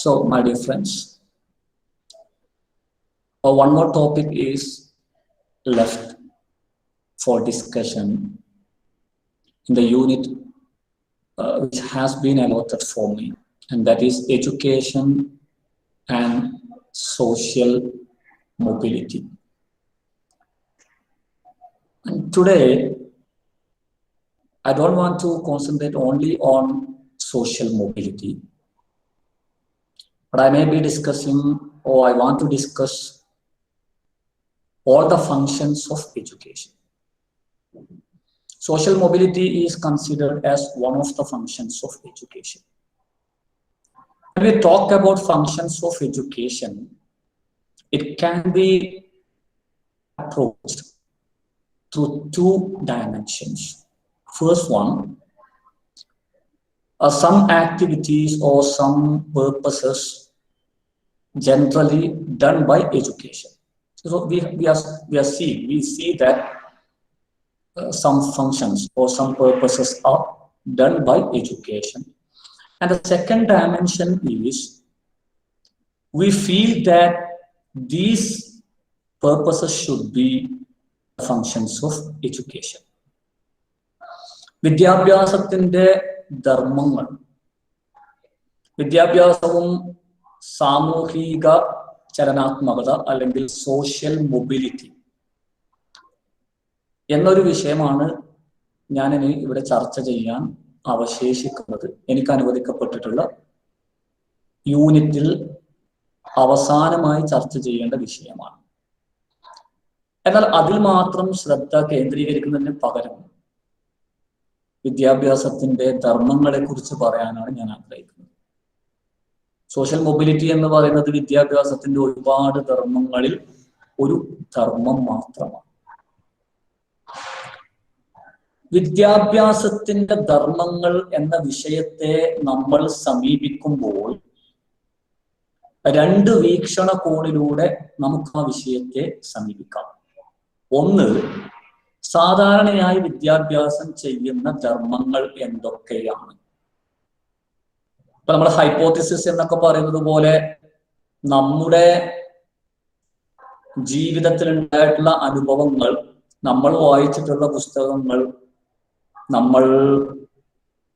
So, my dear friends, one more topic is left for discussion in the unit which has been allotted for me, and that is education and social mobility. And today, I don't want to concentrate only on social mobility, but I may be discussing, or I want to discuss all the functions of education. Social mobility is considered as one of the functions of education. When we talk about functions of education, it can be approached through two dimensions. First one, some activities or some purposes generally done by education. So we see that some functions or some purposes are done by education. And the second dimension is we feel that these purposes should be functions of education. വിദ്യാഭ്യാസത്തിന്റെ ധർമ്മങ്ങൾ, വിദ്യാഭ്യാസവും സാമൂഹിക ചലനാത്മകത അല്ലെങ്കിൽ social mobility എന്നൊരു വിഷയമാണ് ഞാൻ ഇനി ഇവിടെ ചർച്ച ചെയ്യാൻ അവശേഷിക്കുന്നത്. എനിക്ക് അനുവദിക്കപ്പെട്ടിട്ടുള്ള യൂണിറ്റിൽ അവസാനമായി ചർച്ച ചെയ്യേണ്ട വിഷയമാണ്. എന്നാൽ അതിൽ മാത്രം ശ്രദ്ധ കേന്ദ്രീകരിക്കുന്നതിന് പകരം വിദ്യാഭ്യാസത്തിന്റെ ധർമ്മങ്ങളെ കുറിച്ച് പറയാനാണ് ഞാൻ ആഗ്രഹിക്കുന്നത്. സോഷ്യൽ മൊബിലിറ്റി എന്ന് പറയുന്നത് വിദ്യാഭ്യാസത്തിന്റെ ഒരുപാട് ധർമ്മങ്ങളിൽ ഒരു ധർമ്മം മാത്രമാണ്. വിദ്യാഭ്യാസത്തിന്റെ ധർമ്മങ്ങൾ എന്ന വിഷയത്തെ നമ്മൾ സമീപിക്കുമ്പോൾ രണ്ട് വീക്ഷണകോണിലൂടെ നമുക്ക് ആ വിഷയത്തെ സമീപിക്കാം. ഒന്ന്, സാധാരണയായി വിദ്യാഭ്യാസം ചെയ്യുന്ന ധർമ്മങ്ങൾ എന്തൊക്കെയാണ്? ഇപ്പൊ നമ്മൾ ഹൈപ്പോത്തിസിസ് എന്നൊക്കെ പറയുന്നത് പോലെ നമ്മുടെ ജീവിതത്തിൽ ഉണ്ടായിട്ടുള്ള അനുഭവങ്ങൾ, നമ്മൾ വായിച്ചിട്ടുള്ള പുസ്തകങ്ങൾ, നമ്മൾ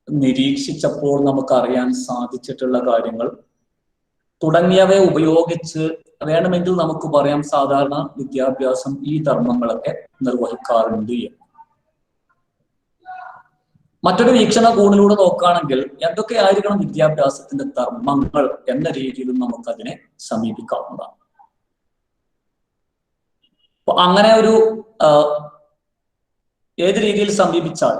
നിരീക്ഷിച്ചപ്പോൾ നമുക്കറിയാൻ സാധിച്ചിട്ടുള്ള കാര്യങ്ങൾ തുടങ്ങിയവയെ ഉപയോഗിച്ച് വേണമെങ്കിൽ നമുക്ക് പറയാം സാധാരണ വിദ്യാഭ്യാസം ഈ ധർമ്മങ്ങളൊക്കെ നിർവഹിക്കാറുണ്ട് എന്ന്. മറ്റൊരു വീക്ഷണകോണിലൂടെ നോക്കുകയാണെങ്കിൽ എന്തൊക്കെയായിരിക്കണം വിദ്യാഭ്യാസത്തിന്റെ ധർമ്മങ്ങൾ എന്ന രീതിയിലും നമുക്കതിനെ സമീപിക്കാവുന്നതാണ്. അപ്പൊ അങ്ങനെ ഒരു ഏത് രീതിയിൽ സമീപിച്ചാൽ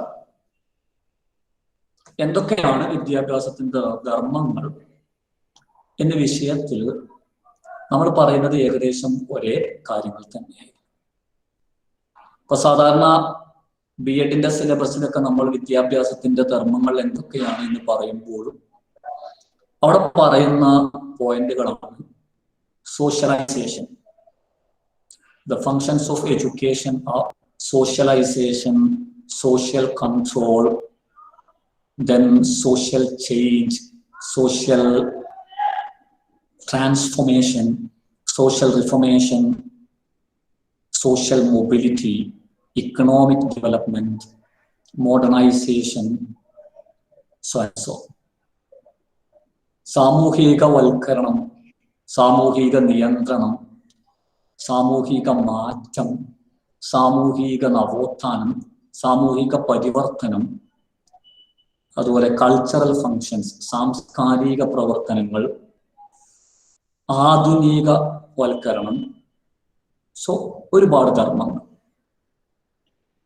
എന്തൊക്കെയാണ് വിദ്യാഭ്യാസത്തിന്റെ ധർമ്മങ്ങൾ എന്ന വിഷയത്തിൽ നമ്മൾ പറയുന്നത് ഏകദേശം ഒരേ കാര്യങ്ങൾ തന്നെയായിരിക്കും. ഇപ്പൊ സാധാരണ ബി.എഡിന്റെ സിലബസിലൊക്കെ നമ്മൾ വിദ്യാഭ്യാസത്തിന്റെ ധർമ്മങ്ങൾ എന്തൊക്കെയാണ് എന്ന് പറയുമ്പോഴും അവിടെ പറയുന്ന പോയിന്റുകളാണ് socialisation. The functions of education are socialization, social control, then social change, social transformation, social reformation, social mobility, economic development, modernization, so and so. സാമൂഹികവൽക്കരണം, സാമൂഹിക നിയന്ത്രണം, സാമൂഹിക മാറ്റം, സാമൂഹിക നവോത്ഥാനം, സാമൂഹിക പരിവർത്തനം, അതുപോലെ കൾച്ചറൽ ഫങ്ഷൻസ്, സാംസ്കാരിക പ്രവർത്തനങ്ങൾ, ആധുനിക വൽക്കരണം, സോ ഒരുപാട് ധർമ്മങ്ങൾ.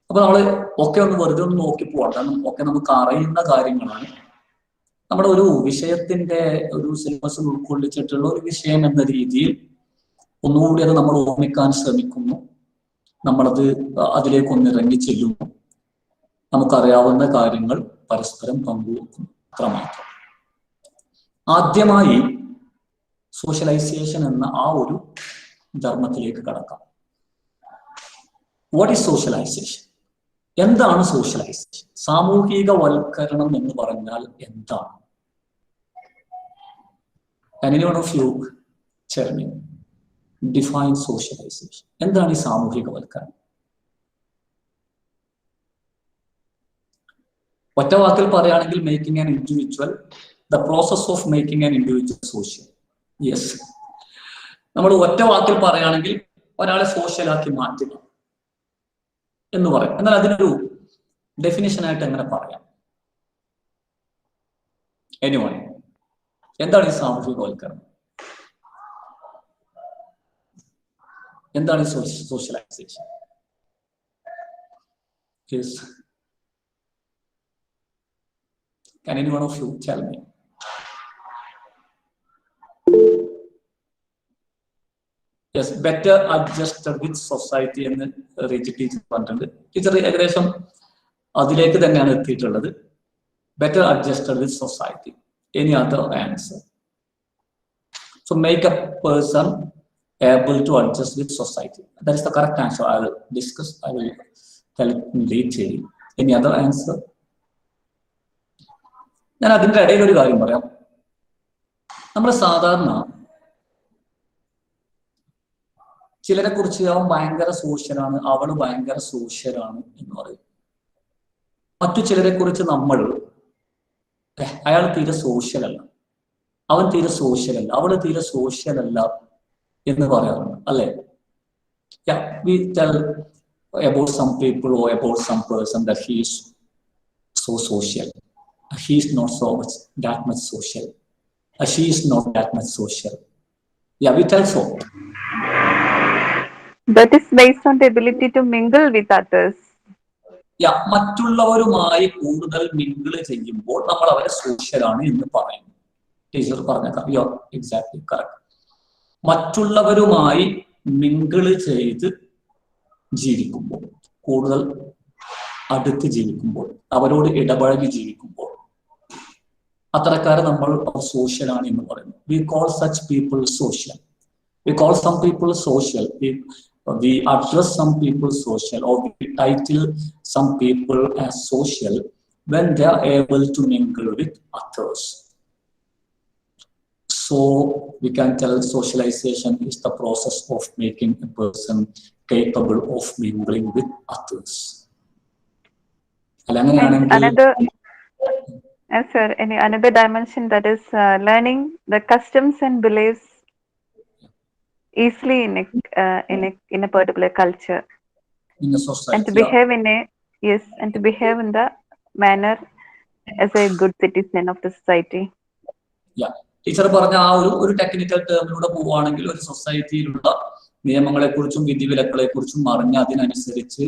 അപ്പൊ നമ്മൾ ഒക്കെ ഒന്ന് വെറുതെ ഒന്ന് നോക്കി പോകണ്ട, ഒക്കെ നമുക്ക് അറിയുന്ന കാര്യങ്ങളാണ്. നമ്മുടെ ഒരു വിഷയത്തിന്റെ ഒരു സിലബസിൽ ഉൾക്കൊള്ളിച്ചിട്ടുള്ള ഒരു വിഷയം എന്ന രീതിയിൽ ഒന്നുകൂടി അത് നമ്മൾ ഓർമ്മിക്കാൻ ശ്രമിക്കുന്നു. നമ്മളത് അതിലേക്കൊന്ന് ഇറങ്ങി ചെല്ലുന്നു. നമുക്കറിയാവുന്ന കാര്യങ്ങൾ പരസ്പരം പങ്കുവെക്കുന്നു, അത്രമാത്രം. ആദ്യമായി സോഷ്യലൈസേഷൻ എന്ന ആ ഒരു ധർമ്മത്തിലേക്ക് കടക്കാം. What is socialisation? എന്താണ് സോഷ്യലൈസേഷൻ? സാമൂഹിക വൽക്കരണം എന്ന് പറഞ്ഞാൽ എന്താണ്? Can any one of you tell me, define socialization? എന്താണ് ഈ സാമൂഹികവൽക്കരണം? ഒറ്റ വാക്കിൽ പറയുകയാണെങ്കിൽ making an individual, the process of making an individual social. Yes, നമ്മൾ ഒറ്റ വാക്കിൽ പറയുകയാണെങ്കിൽ ഒരാളെ സോഷ്യലാക്കി മാറ്റുക എന്ന് പറയും. എന്നാൽ അതിനൊരു ഡെഫിനിഷൻ ആയിട്ട് എങ്ങനെ പറയാം? എനിവൺ, എന്താണ് ഈ സാമൂഹികവൽക്കരണം? എന്താണ് ഈ socialisation? Yes. Can any one of you tell me? Yes, better adjusted with society എന്ന് റിജി ടീച്ചർ പറഞ്ഞിട്ടുണ്ട്. ടീച്ചർ ഏകദേശം അതിലേക്ക് തന്നെയാണ് എത്തിയിട്ടുള്ളത്. Better adjusted with society. Any other answer? So make a person able to adjust with society. That is the correct answer. I will discuss. I will tell in detail. Any other answer? ഞാൻ അതിൻ്റെ ഇടയിൽ ഒരു കാര്യം പറയാം. നമ്മൾ സാധാരണ ചിലരെ കുറിച്ച് അവൻ ഭയങ്കര സോഷ്യലാണ്, അവള് ഭയങ്കര സോഷ്യലാണ് എന്ന് പറയും. മറ്റു ചിലരെ കുറിച്ച് നമ്മൾ അയാൾ തീരെ സോഷ്യൽ അല്ല, അവൻ തീരെ സോഷ്യൽ അല്ല, അവള് തീരെ സോഷ്യൽ അല്ല എന്ന് പറയാറുണ്ട്, അല്ലെ? We tell about some people or about some person that he is so social, he is not so much that much social, she is not that much social. Yeah, we tell so. That is based on the ability to mingle with others. Yeah, മറ്റുള്ളവരുമായി കൂടുതൽ mingle ചെയ്യുമ്പോൾ നമ്മൾ അവരെ സോഷ്യലാണ് എന്ന് പറയുന്നു. Teacher പറഞ്ഞേക്കാം. യോ exactly correct. മറ്റുള്ളവരുമായി മിങ്കിൾ ചെയ്ത് ജീവിക്കുമ്പോൾ, കൂടുതൽ അടുത്ത് ജീവിക്കുമ്പോൾ, അവരോട് ഇടപഴകി ജീവിക്കുമ്പോൾ അത്തരക്കാരെ നമ്മൾ സോഷ്യലാണ് എന്ന് പറയുന്നു. We call such people social. We call some people social. We address some people social, or we title some people as social when they are able to mingle with others. So we can tell socialization is the process of making a person capable of mingling with others. Another dimension, that is learning the customs and beliefs easily in a particular culture, in a society, and to behave and to behave in the manner as a good citizen of the society. Yeah, teacher പറഞ്ഞ ആ ഒരു technical ടേമിലൂടെ പോവുകയാണെങ്കിൽ ഒരു സൊസൈറ്റിയിലുള്ള നിയമങ്ങളെ കുറിച്ചും വിധിവിലക്കുകളെ കുറിച്ചും അറിഞ്ഞ് അതിനനുസരിച്ച്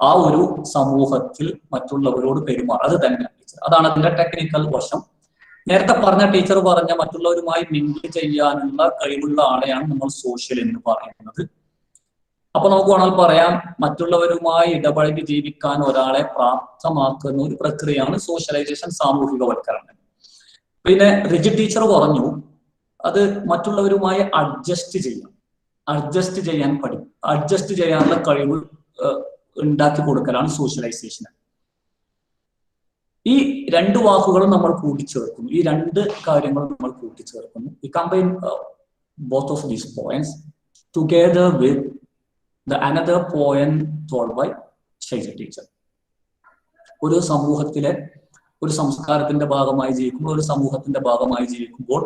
ആ ഒരു സമൂഹത്തിൽ മറ്റുള്ളവരോട് പെരുമാറും. അത് തന്നെ ടീച്ചർ, അതാണ് അതിന്റെ ടെക്നിക്കൽ വശം. നേരത്തെ പറഞ്ഞ ടീച്ചർ പറഞ്ഞ മറ്റുള്ളവരുമായി മിങ്കിൾ ചെയ്യാനുള്ള കഴിവുള്ള ആളെയാണ് നമ്മൾ സോഷ്യൽ എന്ന് പറയുന്നത്. അപ്പൊ നമുക്ക് വേണമെങ്കിൽ പറയാം, മറ്റുള്ളവരുമായി ഇടപഴകി ജീവിക്കാൻ ഒരാളെ പ്രാപ്തമാക്കുന്ന ഒരു പ്രക്രിയയാണ് സോഷ്യലൈസേഷൻ, സാമൂഹികവൽക്കരണം. പിന്നെ റിജി ടീച്ചർ പറഞ്ഞു അത് മറ്റുള്ളവരുമായി അഡ്ജസ്റ്റ് ചെയ്യാനുള്ള കഴിവ് ഉണ്ടാക്കി കൊടുക്കലാണ് സോഷ്യലൈസേഷൻ. ഈ രണ്ട് വാക്കുകളും നമ്മൾ കൂട്ടിച്ചേർക്കുന്നു, ഈ രണ്ട് കാര്യങ്ങളും നമ്മൾ കൂട്ടിച്ചേർക്കുന്നു. We combine both of these points together with the another point told by Shaija teacher. ഒരു സമൂഹത്തിലെ ഒരു സംസ്കാരത്തിന്റെ ഭാഗമായി ജീവിക്കുമ്പോൾ, ഒരു സമൂഹത്തിന്റെ ഭാഗമായി ജീവിക്കുമ്പോൾ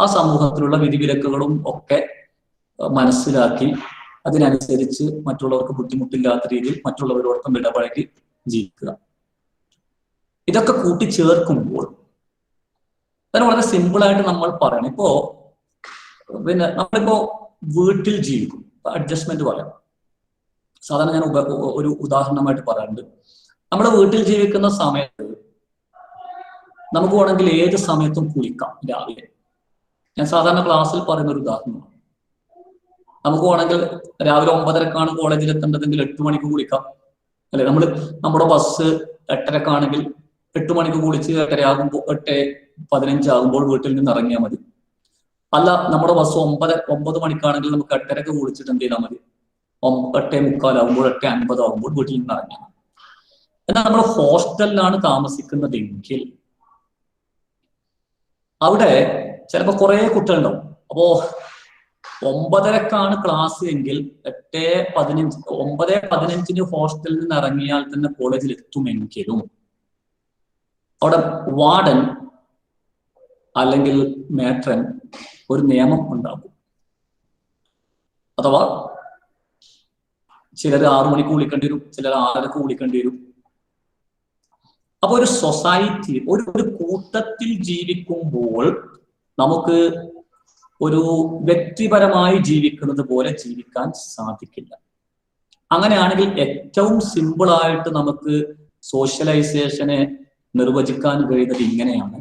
ആ സമൂഹത്തിലുള്ള വിധിവിലക്കുകളും ഒക്കെ മനസ്സിലാക്കി അതിനനുസരിച്ച് മറ്റുള്ളവർക്ക് ബുദ്ധിമുട്ടില്ലാത്ത രീതിയിൽ മറ്റുള്ളവരോടൊപ്പം ഇടപഴകി ജീവിക്കുക. ഇതൊക്കെ കൂട്ടിച്ചേർക്കുമ്പോൾ അതിന് വളരെ സിമ്പിളായിട്ട് നമ്മൾ പറയണം. നമ്മളിപ്പോ വീട്ടിൽ ജീവിക്കും, അഡ്ജസ്റ്റ്മെന്റ് പറയാം. സാധാരണ ഞാൻ ഒരു ഉദാഹരണമായിട്ട് പറയാറുണ്ട്. നമ്മുടെ വീട്ടിൽ ജീവിക്കുന്ന സമയത്ത് നമുക്ക് വേണമെങ്കിൽ ഏത് സമയത്തും കുളിക്കാം. രാവിലെ ഞാൻ സാധാരണ ക്ലാസ്സിൽ പറയുന്ന ഒരു ഉദാഹരണമാണ്. നമുക്ക് വേണമെങ്കിൽ രാവിലെ 9:30 കോളേജിൽ എത്തേണ്ടതെങ്കിൽ 8 മണിക്ക് കുളിക്കാം, അല്ലെ? നമ്മുടെ ബസ് 8:30 8 മണിക്ക് കുളിച്ച് 8:15 ആകുമ്പോൾ വീട്ടിൽ നിന്ന് ഇറങ്ങിയാൽ മതി. അല്ല, നമ്മുടെ ബസ് 9 മണിക്കാണെങ്കിൽ നമുക്ക് 8:30 കുളിച്ചിട്ട് എന്ത് ചെയ്താൽ മതി? 8:45 ആകുമ്പോൾ 8:50 ആകുമ്പോൾ വീട്ടിൽ നിന്ന് ഇറങ്ങിയാൽ മതി. എന്നാൽ നമ്മൾ ഹോസ്റ്റലിലാണ് താമസിക്കുന്നതെങ്കിൽ അവിടെ ചിലപ്പോ കുറെ കുട്ടികളുണ്ടാവും. അപ്പോ 9:30ക്കാണ് ക്ലാസ് എങ്കിൽ 9:15 ഹോസ്റ്റലിൽ നിന്ന് ഇറങ്ങിയാൽ തന്നെ കോളേജിൽ എത്തുമെങ്കിലും അവിടെ വാർഡൻ അല്ലെങ്കിൽ മേട്രൻ ഒരു നിയമം ഉണ്ടാകും. അഥവാ ചിലർ 6 മണിക്ക് വിളിക്കേണ്ടി വരും, ചിലർ 6:30ക്ക് വിളിക്കേണ്ടി വരും. അപ്പൊ ഒരു സൊസൈറ്റി, ഒരു കൂട്ടത്തിൽ ജീവിക്കുമ്പോൾ നമുക്ക് ഒരു വ്യക്തിപരമായി ജീവിക്കുന്നത് പോലെ ജീവിക്കാൻ സാധിക്കില്ല. അങ്ങനെയാണെങ്കിൽ ഏറ്റവും സിമ്പിൾ ആയിട്ട് നമുക്ക് സോഷ്യലൈസേഷനെ നിർവചിക്കാൻ കഴിയുന്നത് ഇങ്ങനെയാണ്: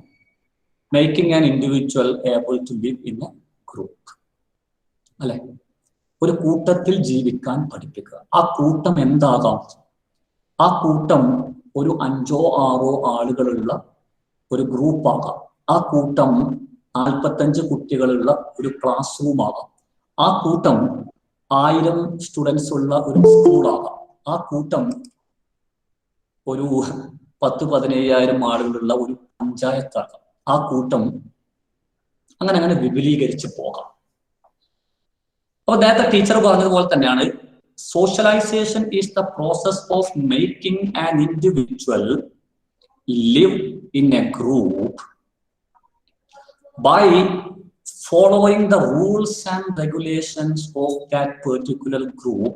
making an individual able to live in a group. അല്ലെ, ഒരു കൂട്ടത്തിൽ ജീവിക്കാൻ പഠിപ്പിക്കുക. ആ കൂട്ടം എന്താകാം? ആ കൂട്ടം ഒരു 5 or 6 ആളുകളുള്ള ഒരു ഗ്രൂപ്പ് ആകാം. ആ കൂട്ടം 45 കുട്ടികളുള്ള ഒരു ക്ലാസ് റൂം ആകാം. ആ കൂട്ടം 1000 സ്റ്റുഡൻസ് ഉള്ള ഒരു സ്കൂളാകാം. ആ കൂട്ടം ഒരു 10-15,000 ആളുകളുള്ള ഒരു പഞ്ചായത്താകാം. ആ കൂട്ടം അങ്ങനെ വിപുലീകരിച്ച് പോകാം. അപ്പൊ നേരത്തെ ടീച്ചർ പറഞ്ഞതുപോലെ തന്നെയാണ്, socialisation is the process of making an individual live in a group by following the rules and regulations of that particular group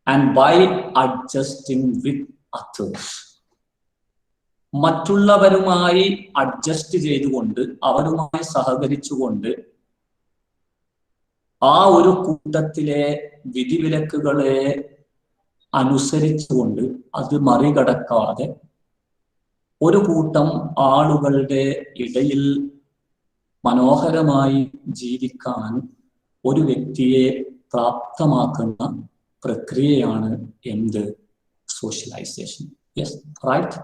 and by adjusting with others. മറ്റുള്ളവരുമായി അഡ്ജസ്റ്റ് ചെയ്തുകൊണ്ട്, അവരുമായി സഹകരിച്ചുകൊണ്ട്, ആ ഒരു കൂട്ടത്തിലെ വിധിവിലക്കുകളെ അനുസരിച്ചുകൊണ്ട്, അത് മറികടക്കാതെ ഒരു കൂട്ടം ആളുകളുടെ ഇടയിൽ മനോഹരമായി ജീവിക്കാൻ ഒരു വ്യക്തിയെ പ്രാപ്തമാക്കുന്ന പ്രക്രിയയാണ് എന്ത്? സോഷ്യലൈസേഷൻ. Yes, right?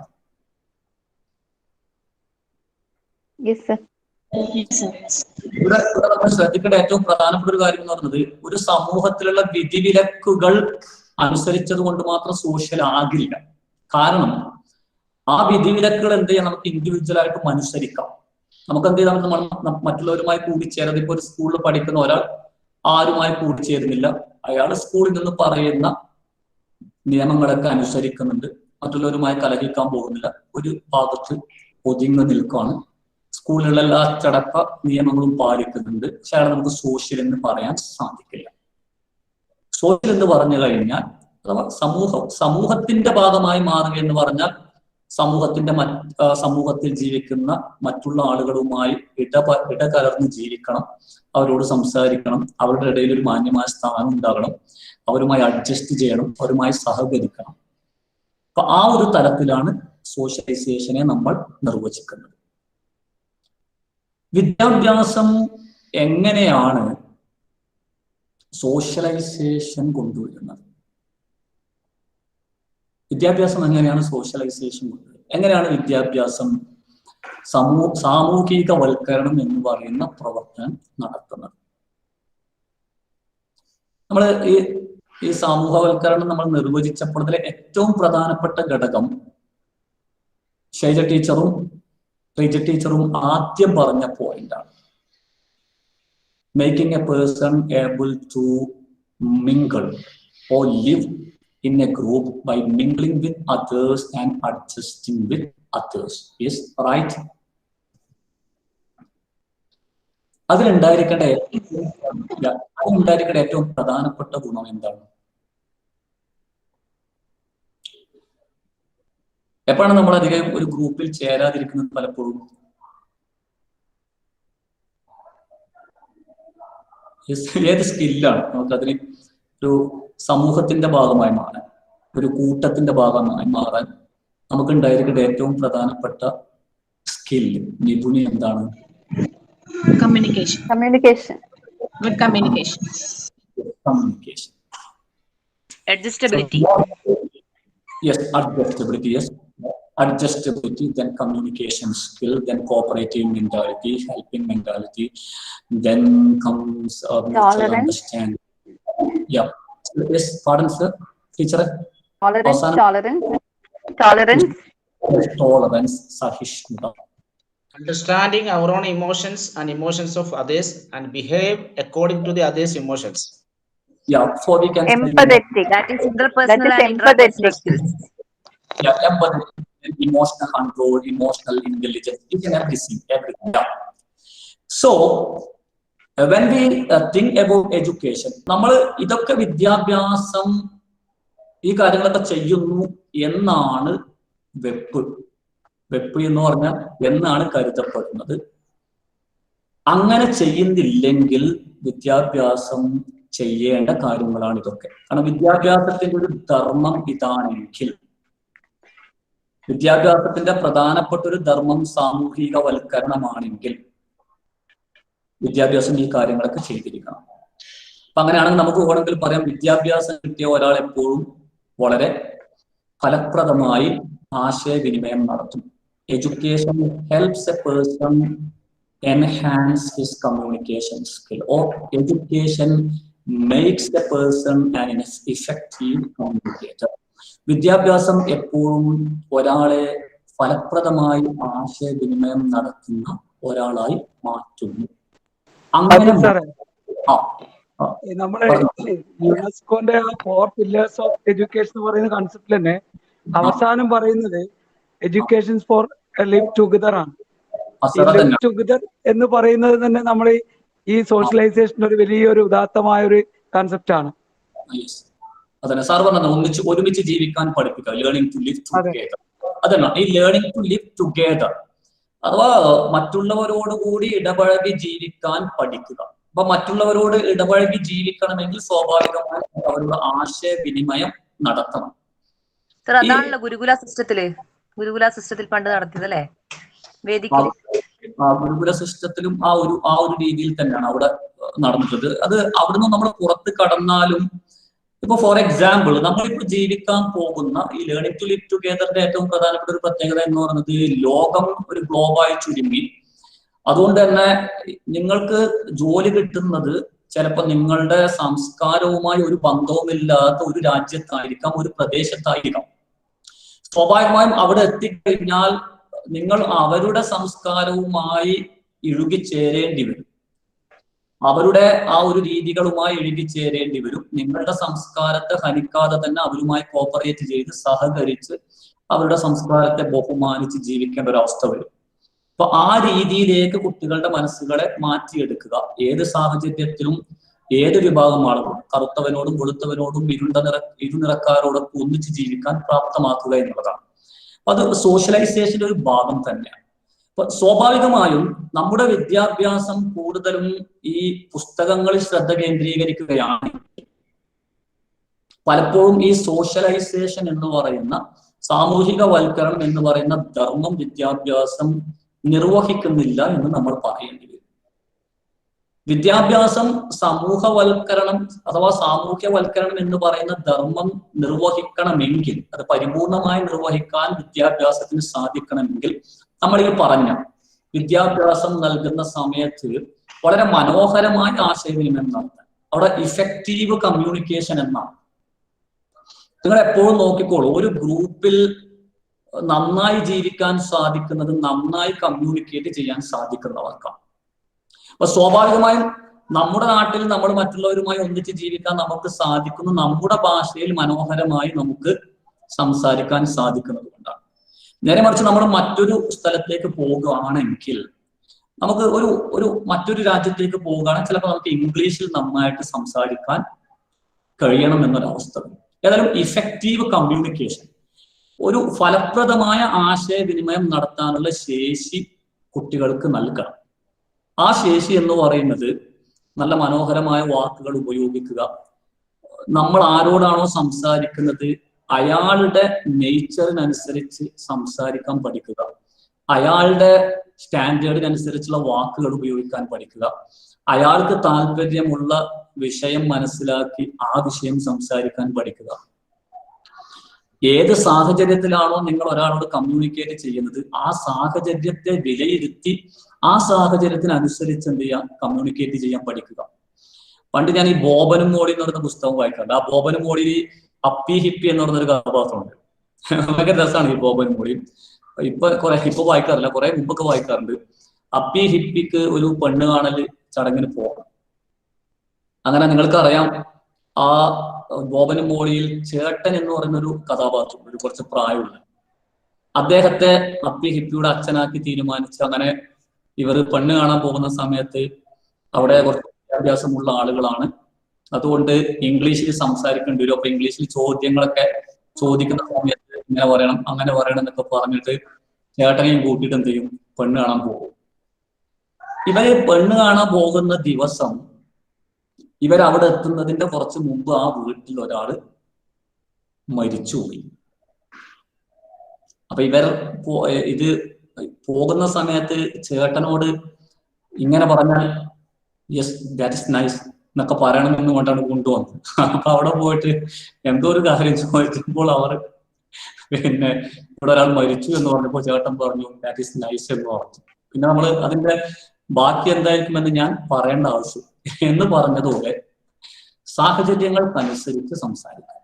ഇവിടെ നമ്മൾ ശ്രദ്ധിക്കേണ്ട ഏറ്റവും പ്രധാനപ്പെട്ട ഒരു കാര്യം എന്ന് പറയുന്നത്, ഒരു സമൂഹത്തിലുള്ള വിധിവിലക്കുകൾ അനുസരിച്ചത് കൊണ്ട് മാത്രം സോഷ്യൽ ആകില്ല. കാരണം ആ വിധിവിലക്കുകൾ എന്ത് ചെയ്യാം? നമുക്ക് ഇൻഡിവിജ്വൽ ആയിട്ട് അനുസരിക്കാം. നമുക്ക് എന്ത് ചെയ്താൽ നമ്മൾ മറ്റുള്ളവരുമായി കൂടിച്ചേരാതെ, ഇപ്പൊ ഒരു സ്കൂളിൽ പഠിക്കുന്ന ഒരാൾ ആരുമായി കൂടിച്ചേരുന്നില്ല, അയാൾ സ്കൂളിൽ നിന്ന് പറയുന്ന നിയമങ്ങളൊക്കെ അനുസരിക്കുന്നുണ്ട്, മറ്റുള്ളവരുമായി കലഹിക്കാൻ പോകുന്നില്ല, ഒരു ഭാഗത്ത് ഒതുങ്ങി നിൽക്കുകയാണ്, സ്കൂളിലുള്ള എല്ലാ അച്ചടക്ക നിയമങ്ങളും പാലിക്കുന്നുണ്ട്, പക്ഷെ അയാൾ നമുക്ക് സോഷ്യൽ എന്ന് പറയാൻ സാധിക്കില്ല. സോഷ്യൽ എന്ന് പറഞ്ഞു കഴിഞ്ഞാൽ, അഥവാ സമൂഹത്തിന്റെ ഭാഗമായി മാറുക എന്ന് പറഞ്ഞാൽ, സമൂഹത്തിൽ ജീവിക്കുന്ന മറ്റുള്ള ആളുകളുമായി ഇടകലർന്ന് ജീവിക്കണം, അവരോട് സംസാരിക്കണം, അവരുടെ ഇടയിൽ ഒരു മാന്യമായ സ്ഥാനം ഉണ്ടാകണം, അവരുമായി അഡ്ജസ്റ്റ് ചെയ്യണം, അവരുമായി സഹകരിക്കണം. അപ്പൊ ആ ഒരു തലത്തിലാണ് സോഷ്യലൈസേഷനെ നമ്മൾ നിർവചിക്കുന്നത്. വിദ്യാഭ്യാസം എങ്ങനെയാണ് സോഷ്യലൈസേഷൻ കൊണ്ടുവരുന്നത്? വിദ്യാഭ്യാസം എങ്ങനെയാണ് സോഷ്യലൈസേഷൻ കൊണ്ടുവരുന്നത്? എങ്ങനെയാണ് വിദ്യാഭ്യാസം സാമൂഹികവൽക്കരണം എന്ന് പറയുന്ന പ്രവർത്തനം നടത്തുന്നത്? നമ്മൾ ഈ സമൂഹവൽക്കരണം നമ്മൾ നിർവചിച്ചപ്പോൾ അതിലെ ഏറ്റവും പ്രധാനപ്പെട്ട ഘടകം ഷൈജ ടീച്ചറും റീജ ടീച്ചറും ആദ്യം പറഞ്ഞ പോയിന്റാണ്. Making a person able to mingle or live in a group by mingling with others and adjusting with others. Yes, right? അതിലുണ്ടായിരിക്കേണ്ട ഏറ്റവും പ്രധാനപ്പെട്ട ഗുണം എന്താണ്? എപ്പോഴാണ് നമ്മൾ അധികം ഒരു ഗ്രൂപ്പിൽ ചേരാതിരിക്കുന്നത്? പലപ്പോഴും ഏത് സ്കില്ലാണ് നമുക്കതിന് ഒരു സമൂഹത്തിന്റെ ഭാഗമായി മാറാൻ, ഒരു കൂട്ടത്തിന്റെ ഭാഗമായി മാറാൻ നമുക്ക് ഉണ്ടായിരിക്കേണ്ട ഏറ്റവും പ്രധാനപ്പെട്ട സ്കിൽ, നിപുണി എന്താണ്? Communication. Good communication. Adjustability. Yes, adjustability. Yes, adjustability. Then communication skill. Then cooperative mentality, helping mentality. Then comes mutual understanding. Yeah. Yes, pardon, sir. Teacher. Tolerance. Tolerance. സഹിഷ്ണുത. Understanding our own emotions and emotions of others and behave according to the others' emotions. Yeah, for we can say Empathetic. That is That interpersonal is and intrapersonal empathetic. skills. yeah, empathy, emotional control, emotional intelligence, each and everything. Yeah. So when we think about education, നമ്മൾ ഇതൊക്കെ വിദ്യാഭ്യാസം ഈ കാര്യങ്ങളൊക്കെ ചെയ്യുന്നു എന്നാണ് വെപ്പ് എന്ന് പറഞ്ഞാൽ എന്നാണ് കരുതപ്പെടുന്നത്. അങ്ങനെ ചെയ്യുന്നില്ലെങ്കിൽ വിദ്യാഭ്യാസം ചെയ്യേണ്ട കാര്യങ്ങളാണ് ഇതൊക്കെ. കാരണം വിദ്യാഭ്യാസത്തിന്റെ ഒരു ധർമ്മം ഇതാണെങ്കിൽ, വിദ്യാഭ്യാസത്തിന്റെ പ്രധാനപ്പെട്ട ഒരു ധർമ്മം സാമൂഹികവൽക്കരണമാണെങ്കിൽ വിദ്യാഭ്യാസം ഈ കാര്യങ്ങളൊക്കെ ചെയ്തിരിക്കണം. അപ്പൊ അങ്ങനെയാണെങ്കിൽ നമുക്ക് വേണമെങ്കിൽ പറയാം, വിദ്യാഭ്യാസം കിട്ടിയ ഒരാൾ എപ്പോഴും വളരെ ഫലപ്രദമായി ആശയവിനിമയം നടത്തും. Education helps A person enhance his communication skill, or education makes the person an effective communicator. വിദ്യാഭ്യാസം എപ്പോഴും ഒരാളെ ഫലപ്രദമായി ആശയവിനിമയം നടത്തുന്ന ഒരാളായി മാറ്റുന്നു. അങ്ങനെ നമ്മളെ യുനെസ്കോന്റെ 4 pillars ഓഫ് എഡ്യൂക്കേഷൻ എന്ന് പറയുന്ന കൺസെപ്റ്റ് തന്നെ അവസാനം പറയുന്നത് എഡ്യൂക്കേഷൻ ഫോർ ലിവ് ടുഗദർ ആണ്. ലിവ് ടുഗദർ എന്ന് പറയുന്നത് തന്നെ നമ്മൾ ഈ സോഷ്യലൈസേഷൻ ഒരു വലിയൊരു ഉദാത്തമായ ഒരു കൺസെപ്റ്റ് ആണ്. അതന്നെ സാർ പറഞ്ഞത്, ഒരുമിച്ച് ജീവിക്കാൻ പഠിപ്പിക്കുക, ലേണിംഗ് ടു ലിവ് ടുഗദർ. അതല്ല ഈ ലേണിംഗ് ടു ലിവ് ടുഗദർ അഥവാ മറ്റുള്ളവരോടുകൂടി ഇടപഴകി ജീവിക്കാൻ പഠിക്കുക. അപ്പൊ മറ്റുള്ളവരോട് ഇടപഴകി ജീവിക്കണമെങ്കിൽ സ്വാഭാവികമായി അവരുടെ ആശയവിനിമയം നടത്തണം. സർ അതാണല്ലോ ഗുരുകുല സിസ്റ്റത്തിൽ പണ്ട് നടത്തിയതല്ലേ വേദിക്കൽ. ഗുരുകുല സിസ്റ്റത്തിലും ആ ഒരു രീതിയിൽ തന്നെയാണ് അവിടെ നടന്നിട്ടത്. അത് അവിടുന്ന് നമ്മൾ പുറത്ത് കടന്നാലും, ഇപ്പൊ ഫോർ എക്സാമ്പിൾ നമ്മളിപ്പോ ജീവിക്കാൻ പോകുന്ന ഈ ലേണിംഗ് ടു ലിവ് ടുഗദറിന്റെ ഏറ്റവും പ്രധാനപ്പെട്ട ഒരു പ്രത്യേകത എന്ന് പറയുന്നത്, ലോകം ഒരു ഗ്ലോബായി ചുരുങ്ങി. അതുകൊണ്ട് തന്നെ നിങ്ങൾക്ക് ജോലി കിട്ടുന്നത് ചിലപ്പോൾ നിങ്ങളുടെ സംസ്കാരവുമായി ഒരു ബന്ധവുമില്ലാത്ത ഒരു രാജ്യത്തായിരിക്കാം, ഒരു പ്രദേശത്തായിരിക്കാം. സ്വാഭാവികമായും അവിടെ എത്തിക്കഴിഞ്ഞാൽ നിങ്ങൾ അവരുടെ സംസ്കാരവുമായി ഇഴുകിച്ചേരേണ്ടി വരും, അവരുടെ ആ ഒരു രീതികളുമായി ഇഴുകിച്ചേരേണ്ടി വരും. നിങ്ങളുടെ സംസ്കാരത്തെ ഹനിക്കാതെ തന്നെ അവരുമായി കോപ്പറേറ്റ് ചെയ്ത് സഹകരിച്ച് അവരുടെ സംസ്കാരത്തെ ബഹുമാനിച്ച് ജീവിക്കേണ്ട ഒരു അവസ്ഥ വരും. അപ്പൊ ആ രീതിയിലേക്ക് കുട്ടികളുടെ മനസ്സുകളെ മാറ്റിയെടുക്കുക. ഏത് സാഹചര്യത്തിലും ഏത് വിഭാഗം ആളുകളും, കറുത്തവനോടും വെളുത്തവനോടും ഇരുനിറക്കാരോടൊക്കെ ഒന്നിച്ച് ജീവിക്കാൻ പ്രാപ്തമാക്കുക എന്നുള്ളതാണ്. അപ്പൊ അത് സോഷ്യലൈസേഷന്റെ ഒരു ഭാഗം തന്നെയാണ്. അപ്പൊ സ്വാഭാവികമായും നമ്മുടെ വിദ്യാഭ്യാസം കൂടുതലും ഈ പുസ്തകങ്ങളിൽ ശ്രദ്ധ കേന്ദ്രീകരിക്കുകയാണ്. പലപ്പോഴും ഈ സോഷ്യലൈസേഷൻ എന്ന് പറയുന്ന, സാമൂഹികവൽക്കരണം എന്ന് പറയുന്ന ധർമ്മം വിദ്യാഭ്യാസം നിർവഹിക്കുന്നില്ല എന്ന് നമ്മൾ പറയേണ്ടി വരും. വിദ്യാഭ്യാസം സമൂഹവൽക്കരണം അഥവാ സാമൂഹ്യവൽക്കരണം എന്ന് പറയുന്ന ധർമ്മം നിർവഹിക്കണമെങ്കിൽ, അത് പരിപൂർണമായി നിർവഹിക്കാൻ വിദ്യാഭ്യാസത്തിന് സാധിക്കണമെങ്കിൽ നമ്മൾ ഈ പറഞ്ഞ വിദ്യാഭ്യാസം നൽകുന്ന സമയത്ത് വളരെ മനോഹരമായ ആശയവിനിമയം നടത്താൻ, അവിടെ ഇഫക്റ്റീവ് കമ്മ്യൂണിക്കേഷൻ എന്നാണ്. നിങ്ങൾ എപ്പോഴും നോക്കിക്കോളൂ, ഒരു ഗ്രൂപ്പിൽ നന്നായി ജീവിക്കാൻ സാധിക്കുന്നത് നന്നായി കമ്മ്യൂണിക്കേറ്റ് ചെയ്യാൻ സാധിക്കുന്നവർക്കാണ്. അപ്പൊ സ്വാഭാവികമായും നമ്മുടെ നാട്ടിൽ നമ്മൾ മറ്റുള്ളവരുമായി ഒന്നിച്ച് ജീവിക്കാൻ നമുക്ക് സാധിക്കുന്നു, നമ്മുടെ ഭാഷയിൽ മനോഹരമായി നമുക്ക് സംസാരിക്കാൻ സാധിക്കുന്നത് കൊണ്ടാണ്. നേരെ മറിച്ച് നമ്മൾ മറ്റൊരു സ്ഥലത്തേക്ക് പോകുകയാണെങ്കിൽ, നമുക്ക് ഒരു മറ്റൊരു രാജ്യത്തേക്ക് പോകുകയാണെങ്കിൽ ചിലപ്പോൾ നമുക്ക് ഇംഗ്ലീഷിൽ നന്നായിട്ട് സംസാരിക്കാൻ കഴിയണം എന്നൊരവസ്ഥ. ഏതായാലും ഇഫക്റ്റീവ് കമ്മ്യൂണിക്കേഷൻ, ഒരു ഫലപ്രദമായ ആശയവിനിമയം നടത്താനുള്ള ശേഷി കുട്ടികൾക്ക് നൽകണം. ആ ശേഷി എന്ന് പറയുന്നത് നല്ല മനോഹരമായ വാക്കുകൾ ഉപയോഗിക്കുക, നമ്മൾ ആരോടാണോ സംസാരിക്കുന്നത് അയാളുടെ നേച്ചറിനനുസരിച്ച് സംസാരിക്കാൻ പഠിക്കുക, അയാളുടെ സ്റ്റാൻഡേർഡിനനുസരിച്ചുള്ള വാക്കുകൾ ഉപയോഗിക്കാൻ പഠിക്കുക, അയാൾക്ക് താല്പര്യമുള്ള വിഷയം മനസ്സിലാക്കി ആ വിഷയം സംസാരിക്കാൻ പഠിക്കുക. ഏത് സാഹചര്യത്തിലാണോ നിങ്ങൾ ഒരാളോട് കമ്മ്യൂണിക്കേറ്റ് ചെയ്യുന്നത് ആ സാഹചര്യത്തെ വിലയിരുത്തി ആ സാഹചര്യത്തിനനുസരിച്ച് എന്ത് ചെയ്യാം, കമ്മ്യൂണിക്കേറ്റ് ചെയ്യാൻ പഠിക്കുക. പണ്ട് ഞാൻ ഈ ബോബനും മോളി എന്ന് പറയുന്ന പുസ്തകം വായിക്കാറുണ്ട്. ആ ബോബനും മോളി അപ്പി ഹിപ്പി എന്ന് പറയുന്നൊരു കഥാപാത്രമുണ്ട്. ഭയങ്കര രസമാണ് ഈ ബോബനും മോളിയും. ഇപ്പൊ വായിക്കാറില്ല, കുറെ മുമ്പൊക്കെ വായിക്കാറുണ്ട്. അപ്പി ഹിപ്പിക്ക് ഒരു പെണ്ണ് കാണൽ ചടങ്ങിന് പോകണം. അങ്ങനെ നിങ്ങൾക്കറിയാം, ആ ബോബനും മോളിയിൽ ചേട്ടൻ എന്ന് പറയുന്ന ഒരു കഥാപാത്രം, ഒരു കുറച്ച് പ്രായമുള്ള അദ്ദേഹത്തെ അപ്പി ഹിപ്പിയുടെ അച്ഛനാക്കി തീരുമാനിച്ച് അങ്ങനെ ഇവർ പെണ്ണ് കാണാൻ പോകുന്ന സമയത്ത് അവിടെ കുറച്ച് വിദ്യാഭ്യാസമുള്ള ആളുകളാണ്, അതുകൊണ്ട് ഇംഗ്ലീഷിൽ സംസാരിക്കേണ്ടി വരും. അപ്പൊ ഇംഗ്ലീഷിൽ ചോദ്യങ്ങളൊക്കെ ചോദിക്കുന്ന സമയത്ത് ഇങ്ങനെ പറയണം അങ്ങനെ പറയണം എന്നൊക്കെ പറഞ്ഞിട്ട് ചേട്ടനെയും കൂട്ടിയിട്ട് എന്ത് ചെയ്യും, പെണ്ണ് കാണാൻ പോകും. ഇവര് പെണ്ണ് കാണാൻ പോകുന്ന ദിവസം ഇവരവിടെ എത്തുന്നതിന്റെ കുറച്ച് മുമ്പ് ആ വീട്ടിൽ ഒരാള് മരിച്ചുപോയി. അപ്പൊ ഇവർ ഇത് പോകുന്ന സമയത്ത് ചേട്ടനോട് ഇങ്ങനെ പറഞ്ഞാൽ യെസ് ദാറ്റ് ഇസ് നൈസ് എന്നൊക്കെ പറയണമെന്ന് കൊണ്ടാണ് കൊണ്ടുവന്നത്. അപ്പൊ അവിടെ പോയിട്ട് എന്തോ ഒരു കാര്യം ചോദിച്ചപ്പോൾ അവർ പിന്നെ ഇവിടെ ഒരാൾ മരിച്ചു എന്ന് പറഞ്ഞപ്പോൾ ചേട്ടൻ പറഞ്ഞു ദാറ്റ് ഇസ് നൈസ് എന്ന് പറഞ്ഞു. പിന്നെ നമ്മൾ അതിന്റെ ബാക്കി എന്തായിരിക്കുമെന്ന് ഞാൻ പറയേണ്ട ആവശ്യം എന്ന് പറഞ്ഞതുപോലെ സാഹചര്യങ്ങൾക്കനുസരിച്ച് സംസാരിക്കാം.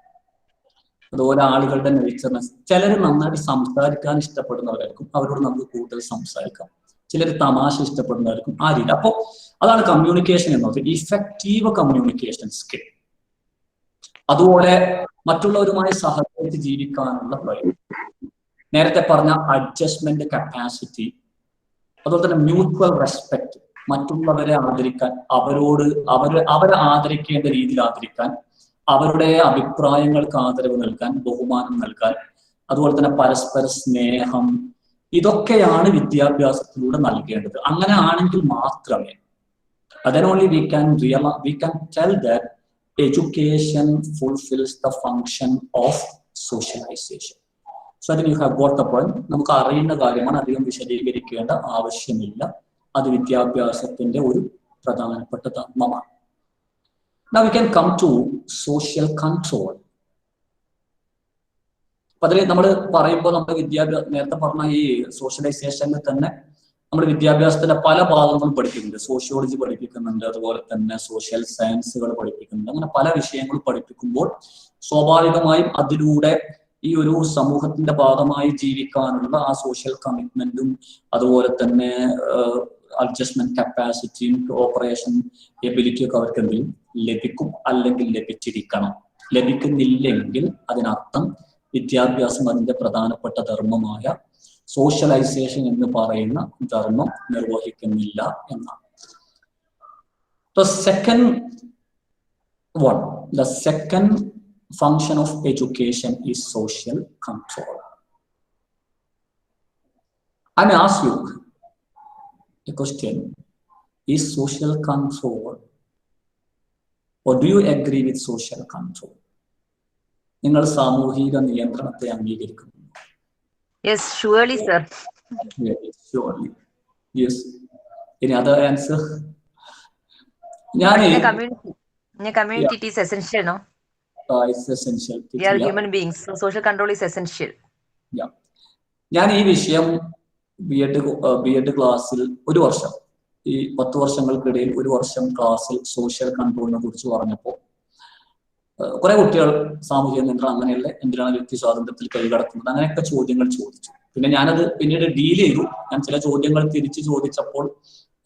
അതുപോലെ ആളുകളുടെ നേച്ചറിനെസ്, ചിലർ നന്നായിട്ട് സംസാരിക്കാൻ ഇഷ്ടപ്പെടുന്നവരായിരിക്കും, അവരോട് നമുക്ക് കൂടുതൽ സംസാരിക്കാം. ചിലർ തമാശ ഇഷ്ടപ്പെടുന്നവരായിരിക്കും, ആ രീതി. അപ്പോൾ അതാണ് കമ്മ്യൂണിക്കേഷൻ എന്നത്, ഇഫക്റ്റീവ് കമ്മ്യൂണിക്കേഷൻ സ്കിൽ. അതുപോലെ മറ്റുള്ളവരുമായി സഹകരിച്ച് ജീവിക്കാനുള്ള കഴിവ്, നേരത്തെ പറഞ്ഞ അഡ്ജസ്റ്റ്മെന്റ് കപ്പാസിറ്റി, അതുപോലെ തന്നെ മ്യൂച്വൽ റെസ്പെക്ട്, മറ്റുള്ളവരെ ആദരിക്കാൻ, അവരെ ആദരിക്കേണ്ട രീതിയിൽ ആദരിക്കാൻ, അവരുടെ അഭിപ്രായങ്ങൾക്ക് ആദരവ് നൽകാൻ, ബഹുമാനം നൽകാൻ, അതുപോലെ തന്നെ പരസ്പര സ്നേഹം, ഇതൊക്കെയാണ് വിദ്യാഭ്യാസത്തിലൂടെ നൽകേണ്ടത്. അങ്ങനെ ആണെങ്കിൽ മാത്രമേ then only we can tell that education fulfills the function of socialization. So I think you have got the point. നമുക്ക് അറിയുന്ന കാര്യമാണ്, അധികം വിശദീകരിക്കേണ്ട ആവശ്യമില്ല. അത് വിദ്യാഭ്യാസത്തിന്റെ ഒരു പ്രധാനപ്പെട്ട ധർമ്മമാണ്. Now we can come to social control. അപ്പൊ അതിൽ നമ്മൾ പറയുമ്പോൾ നമ്മുടെ നേരത്തെ പറഞ്ഞ ഈ സോഷ്യലൈസേഷനിൽ തന്നെ നമ്മൾ വിദ്യാഭ്യാസത്തിന്റെ പല ഭാഗങ്ങളും പഠിക്കുന്നുണ്ട്. സോഷ്യോളജി പഠിപ്പിക്കുന്നുണ്ട്, അതുപോലെ തന്നെ സോഷ്യൽ സയൻസുകൾ പഠിപ്പിക്കുന്നുണ്ട്. അങ്ങനെ പല വിഷയങ്ങൾ പഠിപ്പിക്കുമ്പോൾ സ്വാഭാവികമായും അതിലൂടെ ഈ ഒരു സമൂഹത്തിന്റെ ഭാഗമായി ജീവിക്കാനുള്ള ആ സോഷ്യൽ കമ്മിറ്റ്മെന്റും അതുപോലെ തന്നെ അഡ്ജസ്റ്റ്മെന്റ് കപ്പാസിറ്റിയും കോപ്പറേഷൻ എബിലിറ്റിയും ഒക്കെ അവർക്ക് എന്തെങ്കിലും ലഭിക്കും, അല്ലെങ്കിൽ ലഭിച്ചിരിക്കണം. ലഭിക്കുന്നില്ലെങ്കിൽ അതിനർത്ഥം വിദ്യാഭ്യാസം അതിന്റെ പ്രധാനപ്പെട്ട ധർമ്മമായ സോഷ്യലൈസേഷൻ എന്ന് പറയുന്ന ധർമ്മം നിർവഹിക്കുന്നില്ല എന്നാണ്. The second function of education is social control. I may ask you a question. Is social control, or do you agree with social control? നിങ്ങൾ സാമൂഹിക നിയന്ത്രണത്തെ അംഗീകരിക്കുന്നു? Yes, surely, sir. Yes, surely. Yes. Any other answer? In a community, it is essential, no? It's essential. We are human beings, so social control is essential. Yeah. ഞാൻ ഈ വിഷയം B Ed ക്ലാസ്സിൽ ഒരു വർഷം, ഈ 10 വർഷങ്ങൾക്കിടയിൽ ഒരു വർഷം ക്ലാസ്സിൽ സോഷ്യൽ കൺട്രോളിനെ കുറിച്ച് പറഞ്ഞപ്പോൾ കുറെ കുട്ടികൾ സാമൂഹിക നിയന്ത്രണം അങ്ങനെയുള്ള എന്തിനാണ് വ്യക്തി സ്വാതന്ത്ര്യത്തിൽ കൈകടക്കുന്നത്, അങ്ങനെയൊക്കെ ചോദ്യങ്ങൾ ചോദിച്ചു. പിന്നെ ഞാനത് പിന്നീട് ഡീൽ ചെയ്തു. ഞാൻ ചില ചോദ്യങ്ങൾ തിരിച്ചു ചോദിച്ചപ്പോൾ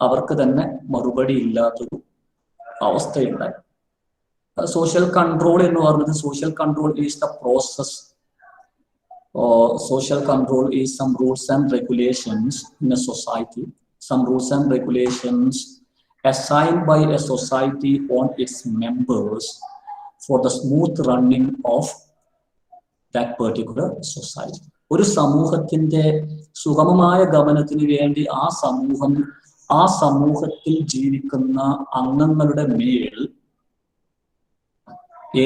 അവർക്ക് തന്നെ മറുപടി ഇല്ലാത്തൊരു അവസ്ഥയുണ്ടായി. സോഷ്യൽ കൺട്രോൾ എന്ന് പറഞ്ഞത്, social control is the process, social control is some rules and regulations in a society, some rules and regulations assigned by a society on its members for the smooth running of that particular society. ഒരു സമൂഹത്തിന്റെ സുഗമമായ ഗമനത്തിന് വേണ്ടി ആ സമൂഹത്തിൽ ജീവിക്കുന്ന അംഗങ്ങളുടെ മേൽ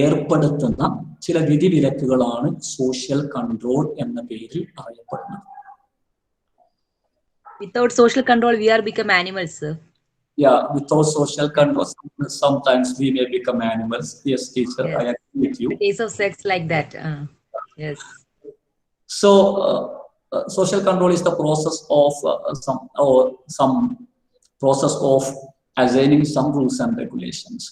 ഏർപ്പെടുത്തുന്ന ചില വിധിവിലക്കുകളാണ് സോഷ്യൽ കൺട്രോൾ എന്ന പേരിൽ അറിയപ്പെടുന്നത്. Without social control, we are become animals, sir. Yeah, without social control, sometimes we may become animals. Yes, teacher, yes. I agree with you. The case of sex like that. Yes. So, social control is the process of some process of assigning some rules and regulations.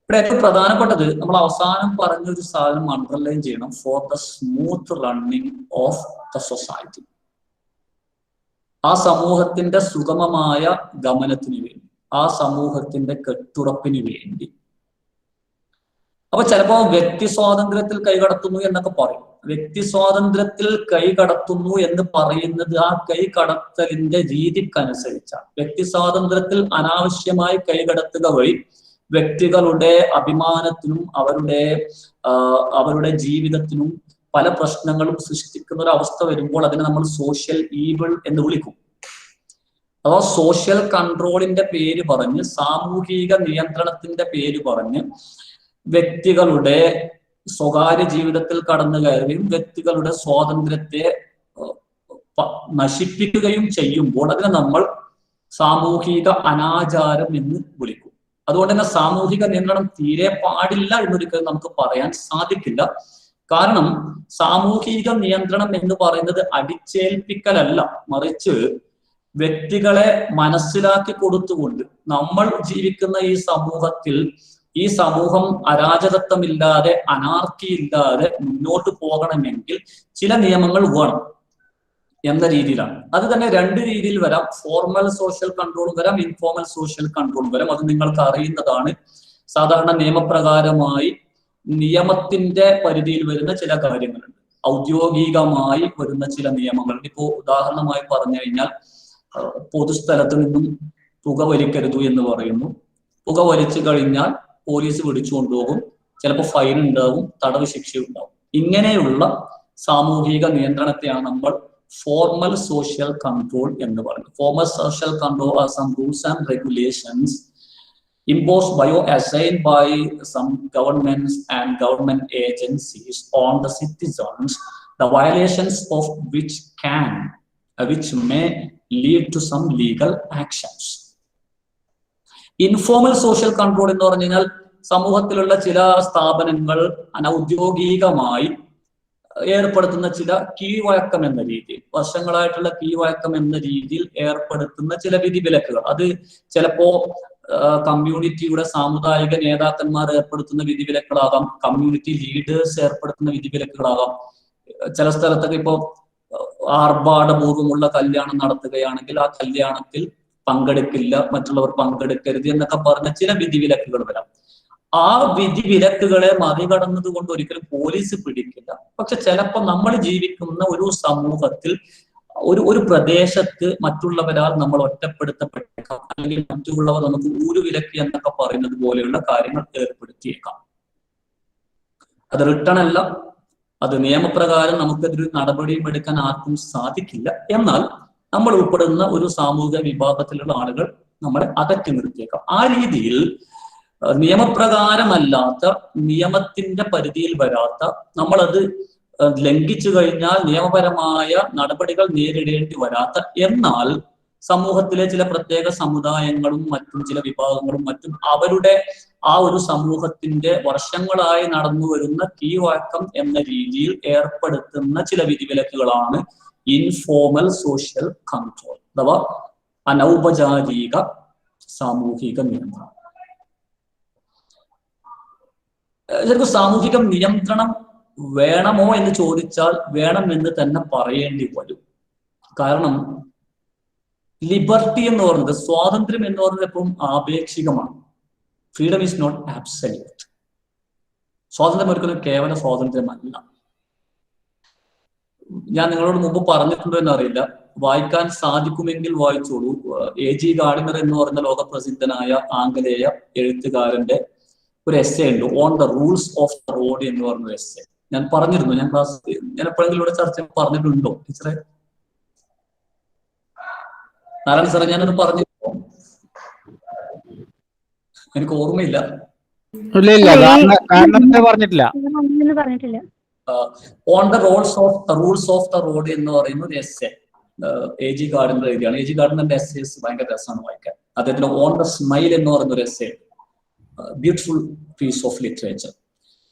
ഇവിടെ ഏറ്റവും പ്രധാനപ്പെട്ടത് നമ്മൾ അവസാനം പറഞ്ഞൊരു സാധനം underline ചെയ്യണം. For the smooth running of the society. ആ സമൂഹത്തിന്റെ സുഗമമായ ഗമനത്തിന് വേണ്ടി, ആ സമൂഹത്തിന്റെ കെട്ടുറപ്പിന് വേണ്ടി. അപ്പൊ ചിലപ്പോ വ്യക്തി സ്വാതന്ത്ര്യത്തിൽ കൈകടത്തുന്നു എന്നൊക്കെ പറയും. വ്യക്തി സ്വാതന്ത്ര്യത്തിൽ കൈകടത്തുന്നു എന്ന് പറയുന്നത് ആ കൈകടത്തലിന്റെ രീതിക്കനുസരിച്ചാണ്. വ്യക്തി സ്വാതന്ത്ര്യത്തിൽ അനാവശ്യമായി കൈകടത്തുക വഴി വ്യക്തികളുടെ അഭിമാനത്തിനും അവരുടെ ജീവിതത്തിനും പല പ്രശ്നങ്ങളും സൃഷ്ടിക്കുന്ന ഒരു അവസ്ഥ വരുമ്പോൾ അതിനെ നമ്മൾ സോഷ്യൽ ഈവിൾ എന്ന് വിളിക്കും. അഥവാ സോഷ്യൽ കൺട്രോളിന്റെ പേര് പറഞ്ഞ്, സാമൂഹിക നിയന്ത്രണത്തിന്റെ പേര് പറഞ്ഞ് വ്യക്തികളുടെ സ്വകാര്യ ജീവിതത്തിൽ കടന്നു കയറുകയും വ്യക്തികളുടെ സ്വാതന്ത്ര്യത്തെ നശിപ്പിക്കുകയും ചെയ്യുമ്പോൾ അതിനെ നമ്മൾ സാമൂഹിക അനാചാരം എന്ന് വിളിക്കും. അതുകൊണ്ട് തന്നെ സാമൂഹിക നിയന്ത്രണം തീരെ പാടില്ല എന്നൊരിക്കലും നമുക്ക് പറയാൻ സാധിക്കില്ല. കാരണം സാമൂഹിക നിയന്ത്രണം എന്ന് പറയുന്നത് അടിച്ചേൽപ്പിക്കലല്ല, മറിച്ച് വ്യക്തികളെ മനസ്സിലാക്കി കൊടുത്തുകൊണ്ട് നമ്മൾ ജീവിക്കുന്ന ഈ സമൂഹം അരാജകത്വമില്ലാതെ, അനാർക്കിയില്ലാതെ മുന്നോട്ട് പോകണമെങ്കിൽ ചില നിയമങ്ങൾ വേണം എന്ന രീതിയിലാണ്. അത് തന്നെ രണ്ട് രീതിയിൽ വരാം. ഫോർമൽ സോഷ്യൽ കൺട്രോളും വരാം, ഇൻഫോർമൽ സോഷ്യൽ കൺട്രോളും വരാം. അത് നിങ്ങൾക്ക് അറിയുന്നതാണ്. സാധാരണ നിയമപ്രകാരമായി നിയമത്തിന്റെ പരിധിയിൽ വരുന്ന ചില കാര്യങ്ങളുണ്ട്, ഔദ്യോഗികമായി വരുന്ന ചില നിയമങ്ങളുണ്ട്. ഇപ്പോ ഉദാഹരണമായി പറഞ്ഞു കഴിഞ്ഞാൽ പൊതുസ്ഥലത്ത് നിന്നും പുകവലിക്കരുത് എന്ന് പറയുന്നു. പുകവലിച്ചു കഴിഞ്ഞാൽ പോലീസ് പിടിച്ചു കൊണ്ടുപോകും, ചിലപ്പോൾ ഫൈൻ ഉണ്ടാവും, തടവ് ശിക്ഷ ഉണ്ടാവും. ഇങ്ങനെയുള്ള സാമൂഹിക നിയന്ത്രണത്തെയാണ് നമ്മൾ ഫോർമൽ സോഷ്യൽ കൺട്രോൾ എന്ന് പറയുന്നത്. Formal social control are some rules and regulations imposed by or assigned by some governments and government agencies on the citizens, the violations of which may lead to some legal actions. Informal social control എന്ന് പറഞ്ഞു കഴിഞ്ഞാൽ സമൂഹത്തിലുള്ള ചില സ്ഥാപനങ്ങൾ അനൗദ്യോഗികമായി ഏർപ്പെടുത്തുന്ന ചില കീഴ്വഴക്കം എന്ന രീതിയിൽ, വർഷങ്ങളായിട്ടുള്ള കീഴ്വഴക്കം എന്ന രീതിയിൽ ഏർപ്പെടുത്തുന്ന ചില വിധിവിലക്കുകൾ. അത് ചിലപ്പോ കമ്മ്യൂണിറ്റിയുടെ സാമുദായിക നേതാക്കന്മാർ ഏർപ്പെടുത്തുന്ന വിധിവിലക്കുകളാകാം, കമ്മ്യൂണിറ്റി ലീഡേഴ്സ് ഏർപ്പെടുത്തുന്ന വിധിവിലക്കുകളാകാം. ചില സ്ഥലത്തൊക്കെ ഇപ്പോ ആർഭാടപൂർവ്വമുള്ള കല്യാണം നടത്തുകയാണെങ്കിൽ ആ കല്യാണത്തിൽ പങ്കെടുക്കില്ല, മറ്റുള്ളവർ പങ്കെടുക്കരുത് എന്നൊക്കെ പറഞ്ഞ ചില വിധിവിലക്കുകൾ വരാം. ആ വിധിവിലക്കുകളെ മറികടന്നത് കൊണ്ട് ഒരിക്കലും പോലീസ് പിടിക്കില്ല. പക്ഷെ ചിലപ്പോൾ നമ്മൾ ജീവിക്കുന്ന ഒരു സമൂഹത്തിൽ, ഒരു പ്രദേശത്ത് മറ്റുള്ളവരാൽ നമ്മൾ ഒറ്റപ്പെടുത്തപ്പെട്ടേക്കാം, അല്ലെങ്കിൽ മറ്റുള്ളവർ നമുക്ക് ഊരുവിലക്ക് എന്നൊക്കെ പറയുന്നത് പോലെയുള്ള കാര്യങ്ങൾ ഏർപ്പെടുത്തിയേക്കാം. അത് റിട്ടേൺ അല്ല, അത് നിയമപ്രകാരം നമുക്കതൊരു നടപടിയും എടുക്കാൻ ആർക്കും സാധിക്കില്ല. എന്നാൽ നമ്മൾ ഉൾപ്പെടുന്ന ഒരു സാമൂഹിക വിഭാഗത്തിലുള്ള ആളുകൾ നമ്മളെ അകറ്റി നിർത്തിയേക്കാം. ആ രീതിയിൽ നിയമപ്രകാരമല്ലാത്ത, നിയമത്തിന്റെ പരിധിയിൽ വരാത്ത, നമ്മളത് ലംഘിച്ചു കഴിഞ്ഞാൽ നിയമപരമായ നടപടികൾ നേരിടേണ്ടി വരാത്ത, എന്നാൽ സമൂഹത്തിലെ ചില പ്രത്യേക സമുദായങ്ങളും മറ്റും ചില വിഭാഗങ്ങളും മറ്റും അവരുടെ ആ ഒരു സമൂഹത്തിന്റെ വർഷങ്ങളായി നടന്നു വരുന്ന കീഴ്വഴക്കം എന്ന രീതിയിൽ ഏർപ്പെടുത്തുന്ന ചില വിധിവിലക്കുകളാണ് ഇൻഫോർമൽ സോഷ്യൽ കൺട്രോൾ അഥവാ അനൗപചാരിക സാമൂഹിക നിയന്ത്രണം. ശരിക്കും സാമൂഹിക നിയന്ത്രണം വേണമോ എന്ന് ചോദിച്ചാൽ വേണം എന്ന് തന്നെ പറയേണ്ടി വരും. കാരണം ലിബർട്ടി എന്ന് പറയുന്നത്, സ്വാതന്ത്ര്യം എന്ന് പറയുന്നത് എപ്പോഴും ആപേക്ഷികമാണ്. Freedom is not absolute. സ്വാതന്ത്ര്യം ഒരിക്കലും കേവല സ്വാതന്ത്ര്യമല്ല. ഞാൻ നിങ്ങളോട് മുമ്പ് പറഞ്ഞിട്ടുണ്ടോ എന്നറിയില്ല, വായിക്കാൻ സാധിക്കുമെങ്കിൽ വായിച്ചോളൂ. A.G. ഗാർഡിനർ എന്ന് പറയുന്ന ലോകപ്രസിദ്ധനായ ആംഗലേയ എഴുത്തുകാരന്റെ ഒരു എസ്സേ ഉണ്ട്, on the rules of the road എന്ന് പറഞ്ഞ എസ്സേ. ഞാൻ പറഞ്ഞിരുന്നു, ഞാൻ എപ്പോഴെങ്കിലും ഇവിടെ ചർച്ച പറഞ്ഞിട്ടുണ്ടോ ടീച്ചറെ? നാരായണ സാറേ, ഞാനത് പറഞ്ഞിരുന്നോ? എനിക്ക് ഓർമ്മയില്ല. പറഞ്ഞിട്ടില്ല. On the rules of the road എന്ന് പറയുന്ന ഒരു എസ്സേ A.G. ഗാർഡിനർ എഴുതിയാണ്. A.G. ഗാർഡിനറിന്റെ എസ്സേസ് ഭയങ്കര രസമാണ് വായിക്കാൻ. അദ്ദേഹത്തിന് ഓൺ ദ സ്മൈൽ എന്ന് പറയുന്ന ഒരു essay, beautiful piece of literature.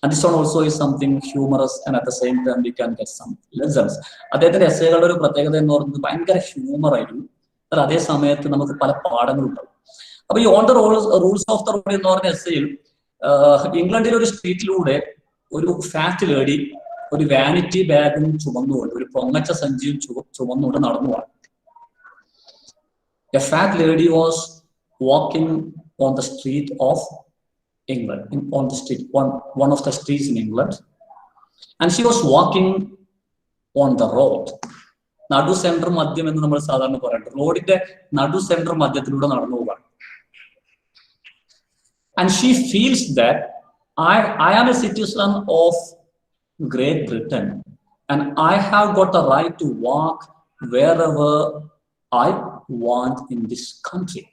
And this one also is something humorous, and at the same time we can get some lessons. അദ്ദേഹത്തിന്റെ എസ്സേകളുടെ ഒരു പ്രത്യേകത എന്ന് പറയുന്നത് ഭയങ്കര ഹ്യൂമർ ആയിരുന്നു, അതേ സമയത്ത് നമുക്ക് പല പാഠങ്ങളുണ്ടാവും. അപ്പൊ ഈ on the rules of the road എന്ന് പറഞ്ഞ എസ്സേയിൽ ഇംഗ്ലണ്ടിലെ ഒരു സ്ട്രീറ്റിലൂടെ ഒരു ഫാറ്റ് ലേഡി ഒരു വാനിറ്റി ബാഗും ചുമന്നുകൊണ്ട്, ഒരു പൊങ്ങച്ച സഞ്ചിയും ചുമന്നുകൊണ്ട് നടന്നു പോകാം. A fat lady was walking on the street of England, on the street, one of the streets in England, and she was walking on the road. നടു സെന്റർ മദ്യം എന്ന് നമ്മൾ സാധാരണ പറയുന്നത്, റോഡിന്റെ നടു സെന്റർ മധ്യത്തിലൂടെ നടന്നു പോകാൻ. And she feels that I am a citizen of Great Britain and I have got the right to walk wherever I want in this country.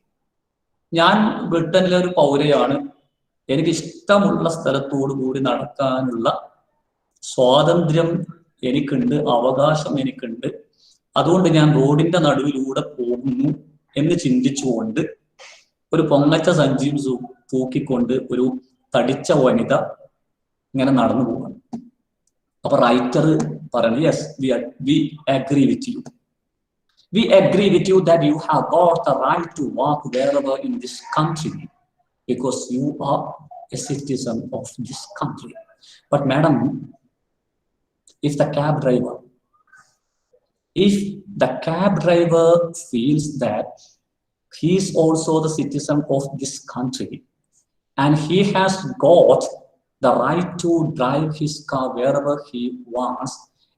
ഞാൻ ബ്രിട്ടനിലെ ഒരു പൗരയാണ്, എനിക്ക് ഇഷ്ടമുള്ള സ്ഥലത്തോടു കൂടി നടക്കാനുള്ള സ്വാതന്ത്ര്യം എനിക്കുണ്ട്, അവകാശം എനിക്കുണ്ട്, അതുകൊണ്ട് ഞാൻ റോഡിന്റെ നടുവിലൂടെ പോകുന്നു എന്ന് ചിന്തിച്ചുകൊണ്ട് ഒരു പൊങ്ങച്ച സഞ്ചിയും തൂക്കിക്കൊണ്ട് ഒരു തടിച്ച വനിത ഇങ്ങനെ നടന്നു പോവാണ്. അപ്പൊ റൈറ്റർ പറഞ്ഞു, yes, we agree with you. We agree with you that you have got the right to walk wherever in this country because you are a citizen of this country. But madam, if the cab driver feels that he is also the citizen of this country and he has got the right to drive his car wherever he wants,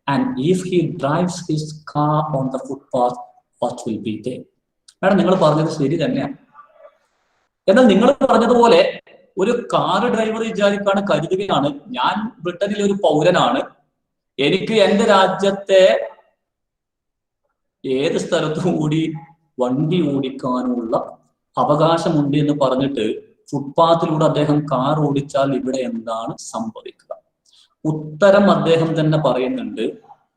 and if he drives his car on the footpath, what will be there? Madam, നിങ്ങൾ പറഞ്ഞത് ശരി തന്നെയാണ്. എന്നാൽ നിങ്ങൾ പറഞ്ഞതുപോലെ ഒരു car driver വിചാരിക്കാണ്, കരുതുകയാണ്, ഞാൻ ബ്രിട്ടനിലെ ഒരു പൗരനാണ്, എനിക്ക് എന്റെ രാജ്യത്തെ ഏത് സ്ഥലത്തും കൂടി വണ്ടി ഓടിക്കാനുള്ള അവകാശമുണ്ട് എന്ന് പറഞ്ഞിട്ട് ഫുട്പാത്തിലൂടെ അദ്ദേഹം കാർ ഓടിച്ചാൽ ഇവിടെ എന്താണ് സംഭവിക്കുക? ഉത്തരം അദ്ദേഹം തന്നെ പറയുന്നുണ്ട്,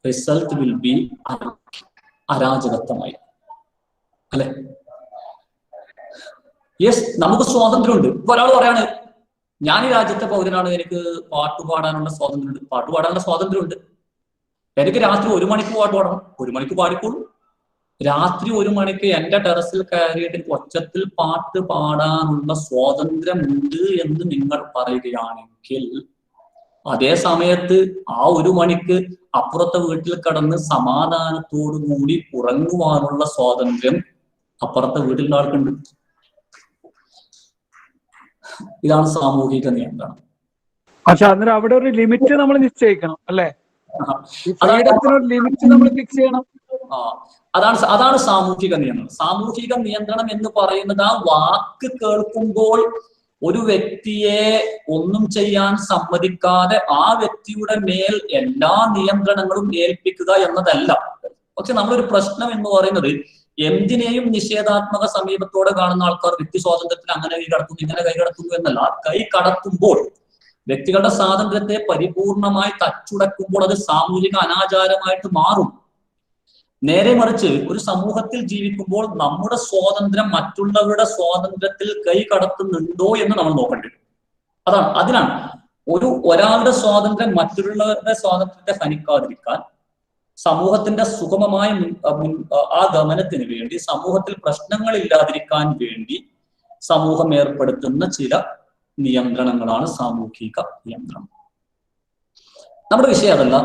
റിസൾട്ട് വിൽ ബി അരാജകത്വമായി. അല്ലെ? യെസ്, നമുക്ക് സ്വാതന്ത്ര്യമുണ്ട്. ഇപ്പൊ ഒരാൾ പറയാണ്, ഞാൻ ഈ രാജ്യത്തെ പൗരനാണ്, എനിക്ക് പാട്ടുപാടാനുള്ള സ്വാതന്ത്ര്യമുണ്ട്. പാട്ടുപാടാനുള്ള സ്വാതന്ത്ര്യമുണ്ട്. എനിക്ക് രാത്രി 1 മണിക്ക് പാട്ട് പാടണം, 1 മണിക്ക് പാടിക്കോളൂ. രാത്രി 1 മണിക്ക് എന്റെ ടെറസിൽ കയറിയിട്ട് ഒച്ചത്തിൽ പാട്ട് പാടാനുള്ള സ്വാതന്ത്ര്യമുണ്ട് എന്ന് നിങ്ങൾ പറയുകയാണെങ്കിൽ, അതേ സമയത്ത് ആ 1 മണിക്ക് അപ്പുറത്തെ വീട്ടിൽ കിടന്ന് സമാധാനത്തോടു കൂടി ഉറങ്ങുവാനുള്ള സ്വാതന്ത്ര്യം അപ്പുറത്തെ വീട്ടിലുള്ള ആൾക്കുണ്ട്. ഇതാണ് സാമൂഹിക നിയന്ത്രണം. പക്ഷെ അന്നേരം അവിടെ ഒരു ലിമിറ്റ് നമ്മൾ നിശ്ചയിക്കണം, അല്ലെ? ഫ്രീഡത്തിനൊരു ലിമിറ്റ് നമ്മൾ ഫിക്സ് ചെയ്യണം. അതാണ് സാമൂഹിക നിയന്ത്രണം. സാമൂഹിക നിയന്ത്രണം എന്ന് പറയുന്നത് ആ വാക്ക് കേൾക്കുമ്പോൾ ഒരു വ്യക്തിയെ ഒന്നും ചെയ്യാൻ സമ്മതിക്കാതെ ആ വ്യക്തിയുടെ മേൽ എല്ലാ നിയന്ത്രണങ്ങളും ഏൽപ്പിക്കുക എന്നതല്ല. പക്ഷെ നമ്മളൊരു പ്രശ്നം എന്ന് പറയുന്നത്, എന്തിനേയും നിഷേധാത്മക സമീപത്തോടെ കാണുന്ന ആൾക്കാർ വ്യക്തി സ്വാതന്ത്ര്യത്തിന് അങ്ങനെ കൈകടത്തുന്നു, ഇങ്ങനെ കൈകടത്തുന്നു എന്നല്ല. കൈ കടത്തുമ്പോൾ, വ്യക്തികളുടെ സ്വാതന്ത്ര്യത്തെ പരിപൂർണമായി തച്ചുടക്കുമ്പോൾ അത് സാമൂഹിക അനാചാരമായിട്ട് മാറും. നേരെ മറിച്ച് ഒരു സമൂഹത്തിൽ ജീവിക്കുമ്പോൾ നമ്മുടെ സ്വാതന്ത്ര്യം മറ്റുള്ളവരുടെ സ്വാതന്ത്ര്യത്തിൽ കൈ കടത്തുന്നുണ്ടോ എന്ന് നമ്മൾ നോക്കേണ്ടത്. അതിനാണ് ഒരാളുടെ സ്വാതന്ത്ര്യം മറ്റുള്ളവരുടെ സ്വാതന്ത്ര്യത്തെ ഹനിക്കാതിരിക്കാൻ, സമൂഹത്തിന്റെ സുഗമമായ ആ ഗമനത്തിന് വേണ്ടി, സമൂഹത്തിൽ പ്രശ്നങ്ങൾ ഇല്ലാതിരിക്കാൻ വേണ്ടി സമൂഹം ഏർപ്പെടുത്തുന്ന ചില നിയന്ത്രണങ്ങളാണ് സാമൂഹിക നിയന്ത്രണം. നമ്മുടെ വിഷയം അതല്ല.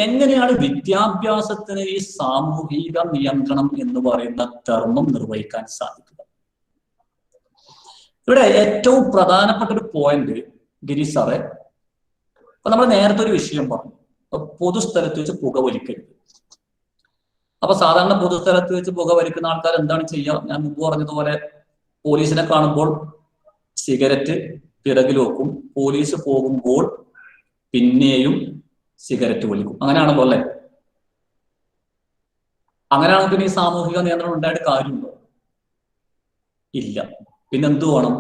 എങ്ങനെയാണ് വിദ്യാഭ്യാസത്തിന് ഈ സാമൂഹിക നിയന്ത്രണം എന്ന് പറയുന്ന ധർമ്മം നിർവഹിക്കാൻ സാധിക്കുക? ഇവിടെ ഏറ്റവും പ്രധാനപ്പെട്ട ഒരു പോയിന്റ് ഗിരീഷ് സാറേ, അപ്പൊ നമ്മൾ നേരത്തെ ഒരു വിഷയം പറഞ്ഞു, പൊതുസ്ഥലത്ത് വെച്ച് പുകവലിക്കരുത്. അപ്പൊ സാധാരണ പൊതുസ്ഥലത്ത് വെച്ച് പുകവലിക്കുന്ന ആൾക്കാർ എന്താണ് ചെയ്യുക? ഞാൻ മുമ്പ് പറഞ്ഞതുപോലെ പോലീസിനെ കാണുമ്പോൾ സിഗരറ്റ് പിറകിൽ വെക്കും, പോലീസ് പോകുമ്പോൾ പിന്നെയും സിഗരറ്റ് വലിക്കും. അങ്ങനെയാണല്ലോ അല്ലെ? അങ്ങനെയാണെങ്കിൽ പിന്നെ ഈ സാമൂഹിക നിയന്ത്രണം ഉണ്ടായിട്ട് കാര്യമുണ്ടോ? ഇല്ല. പിന്നെന്തു വേണം?